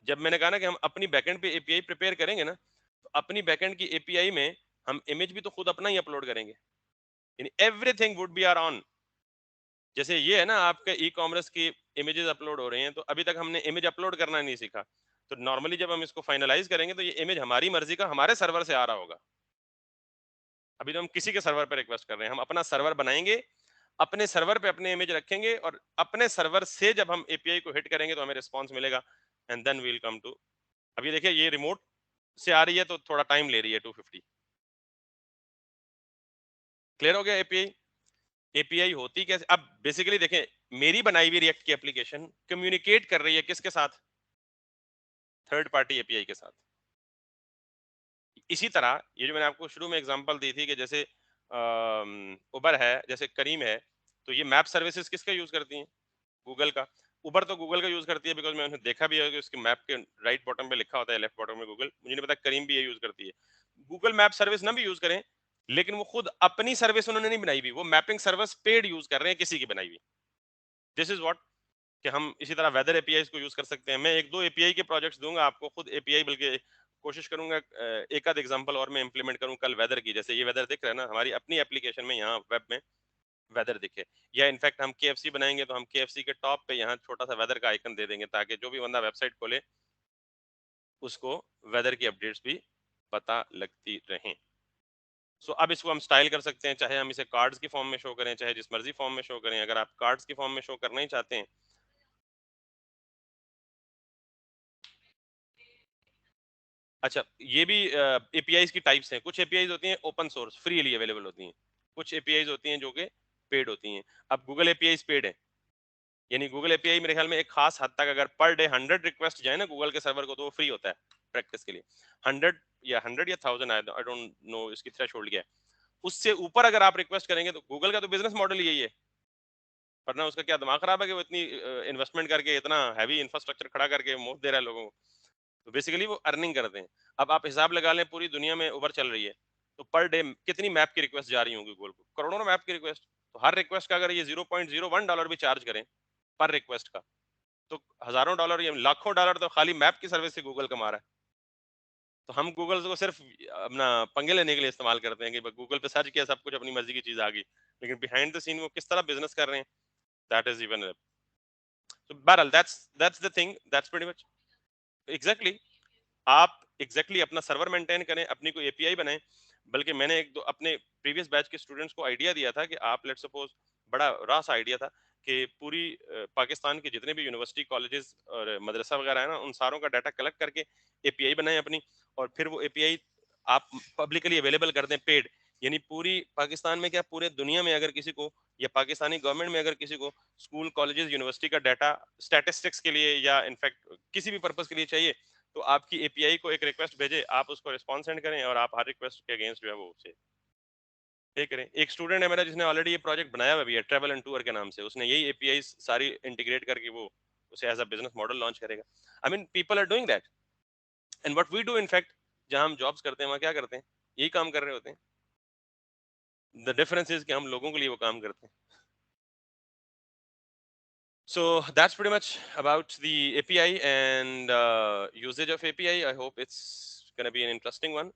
जब मैंने कहा ना कि हम अपनी बैकएंड पे API प्रिपेयर करेंगे ना, तो अपनी बैकएंड की API में हम इमेज भी तो खुद अपना ही अपलोड करेंगे, यानी everything would be our own. जैसे ये है ना, आपके E-कॉमर्स की इमेजेस अपलोड हो रही हैं, तो अभी तक हमने इमेज अपलोड करना नहीं सीखा। तो नॉर्मली जब हम इसको फाइनलाइज करेंगे, तो ये इमेज हमारी मर्जी का हमारे सर्वर से आ रहा होगा। अभी तो हम किसी के सर्वर पे रिक्वेस्ट कर रहे हैं, हम अपना सर्वर बनाएंगे, अपने सर्वर पे अपने इमेज रखेंगे, और अपने सर्वर से जब हम API को हिट करेंगे तो हमें रिस्पॉन्स मिलेगा, and then we'll come to. अभी देखिए ये रिमोट से आ रही है, तो थोड़ा टाइम ले रही है 250। क्लियर हो गया? API होती कैसे, अब बेसिकली देखें, मेरी बनाई हुई रिएक्ट की एप्लीकेशन कम्युनिकेट कर रही है किसके साथ, थर्ड पार्टी API के साथ। इसी तरह ये जो मैंने आपको शुरू में एग्जांपल दी थी, कि जैसे उबर है, जैसे करीम है, तो ये मैप सर्विसेज किसका यूज करती हैं, गूगल का। उबर तो गूगल का यूज करती है, बिकॉज मैंने देखा भी है कि उसके मैप के राइट बॉटम पे लिखा होता है, लेफ्ट बॉटम में गूगल। मुझे नहीं पता करीम भी ये यूज करती है। गूगल मैप सर्विस ना भी यूज करें, लेकिन वो खुद अपनी सर्विस उन्होंने नहीं बनाई हुई, वो मैपिंग सर्विस पेड यूज कर रहे हैं किसी की बनाई हुई। दिस इज व्हाट, कि हम इसी तरह वेदर एपीआई को यूज कर सकते हैं। मैं एक दो एपीआई के प्रोजेक्ट्स दूंगा आपको, खुद एपीआई, बल्कि कोशिश करूंगा एक आध एग्जांपल और मैं इंप्लीमेंट करूं कल वेदर की। जैसे ये वेदर दिख रहा है ना, हमारी अपनी एप्लीकेशन में यहाँ वेब में वेदर दिखे, या इनफैक्ट हम KFC बनाएंगे तो हम KFC के टॉप पे यहाँ छोटा सा वेदर का आइकन दे देंगे, ताकि जो भी बंदा वेबसाइट खोले उसको वेदर की अपडेट्स भी पता लगती रहें। सो अब इसको हम स्टाइल कर सकते हैं, चाहे हम इसे कार्ड्स की फॉर्म में शो करें, चाहे जिस मर्जी फॉर्म में शो करें। अगर आप कार्ड्स की फॉर्म में शो करना ही चाहते हैं, अच्छा, ये भी एपीआईज की टाइप्स हैं। कुछ एपीआईज होती हैं ओपन सोर्स, फ्रीली अवेलेबल होती हैं। कुछ एपीआईज होती हैं जो कि पेड होती हैं। अब गूगल एपीआईज पेड है, यानी गूगल एपीआई मेरे ख्याल में एक खास हद तक अगर पर डे 100 रिक्वेस्ट जाए ना गूगल के सर्वर को, तो वो फ्री होता है प्रैक्टिस के लिए। 100 या 1000, आई डोंट नो इसकी थ्रेशोल्ड क्या है। उससे ऊपर अगर आप रिक्वेस्ट करेंगे तो गूगल का तो बिजनेस मॉडल यही है, वरना उसका क्या दिमाग खराब है कि वो इतनी इन्वेस्टमेंट करके इतना हैवी इंफ्रास्ट्रक्चर खड़ा करके मुफ्त दे रहा है लोगों को। तो बेसिकली वो अर्निंग करते हैं। अब आप हिसाब लगा लें, पूरी दुनिया में उबर चल रही है, तो पर डे कितनी मैप की रिक्वेस्ट जा रही होंगी गूगल को? करोड़ों मैप की रिक्वेस्ट। तो हर रिक्वेस्ट का अगर ये $0.01 भी चार्ज करें पर रिक्वेस्ट का, तो हजारों डॉलर या लाखों डॉलर तो खाली मैप की सर्विस से गूगल कमा रहा है। तो हम गूगल को सिर्फ अपना पंगे लेने के लिए इस्तेमाल करते हैं कि गूगल पे सर्च किया, सब कुछ अपनी मर्जी की चीज आ गई, लेकिन बिहाइंड द सीन वो किस तरह बिजनेस कर रहे हैं, दैट इज इवन। तो बहरहाल that's the thing, that's pretty much exactly. आप एग्जैक्टली अपना सर्वर मेंटेन करें, अपनी कोई एपीआई बनाएं। बल्कि मैंने एक दो अपने प्रीवियस बैच के स्टूडेंट्स को आइडिया दिया था कि आप लेट सपोज, बड़ा रास आइडिया था कि पूरी पाकिस्तान के जितने भी यूनिवर्सिटी कॉलेजेस और मदरसा वगैरह है ना, उन सारों का डाटा कलेक्ट करके एपीआई बनाएं अपनी, और फिर वो एपीआई आप पब्लिकली अवेलेबल कर दें पेड। यानी पूरी पाकिस्तान में क्या, पूरे दुनिया में अगर किसी को, या पाकिस्तानी गवर्नमेंट में अगर किसी को स्कूल कॉलेजेस यूनिवर्सिटी का डाटा स्टैटिस्टिक्स के लिए या इनफैक्ट किसी भी पर्पस के लिए चाहिए, तो आपकी एपीआई को एक रिक्वेस्ट भेजे, आप उसको रिस्पॉन्स सेंड करें और आप हर रिक्वेस्ट के अगेंस्ट जो है वो उसे पे करें। एक स्टूडेंट है मेरा जिसने ऑलरेडी ये प्रोजेक्ट बनाया हुआ भी है, ट्रैवल एंड टूर के नाम से। उसने यही एपीआई सारी इंटीग्रेट करके वो उसे as a business model launch करेगा। I mean people are doing that, and what we do in fact, जहां हम जॉब्स करते हैं वहां क्या करते हैं, यही काम कर रहे होते हैं। द डिफरेंस इज कि हम लोगों के लिए वो काम करते हैं। So that's pretty much about the API and usage of API. I hope it's going to be an interesting one.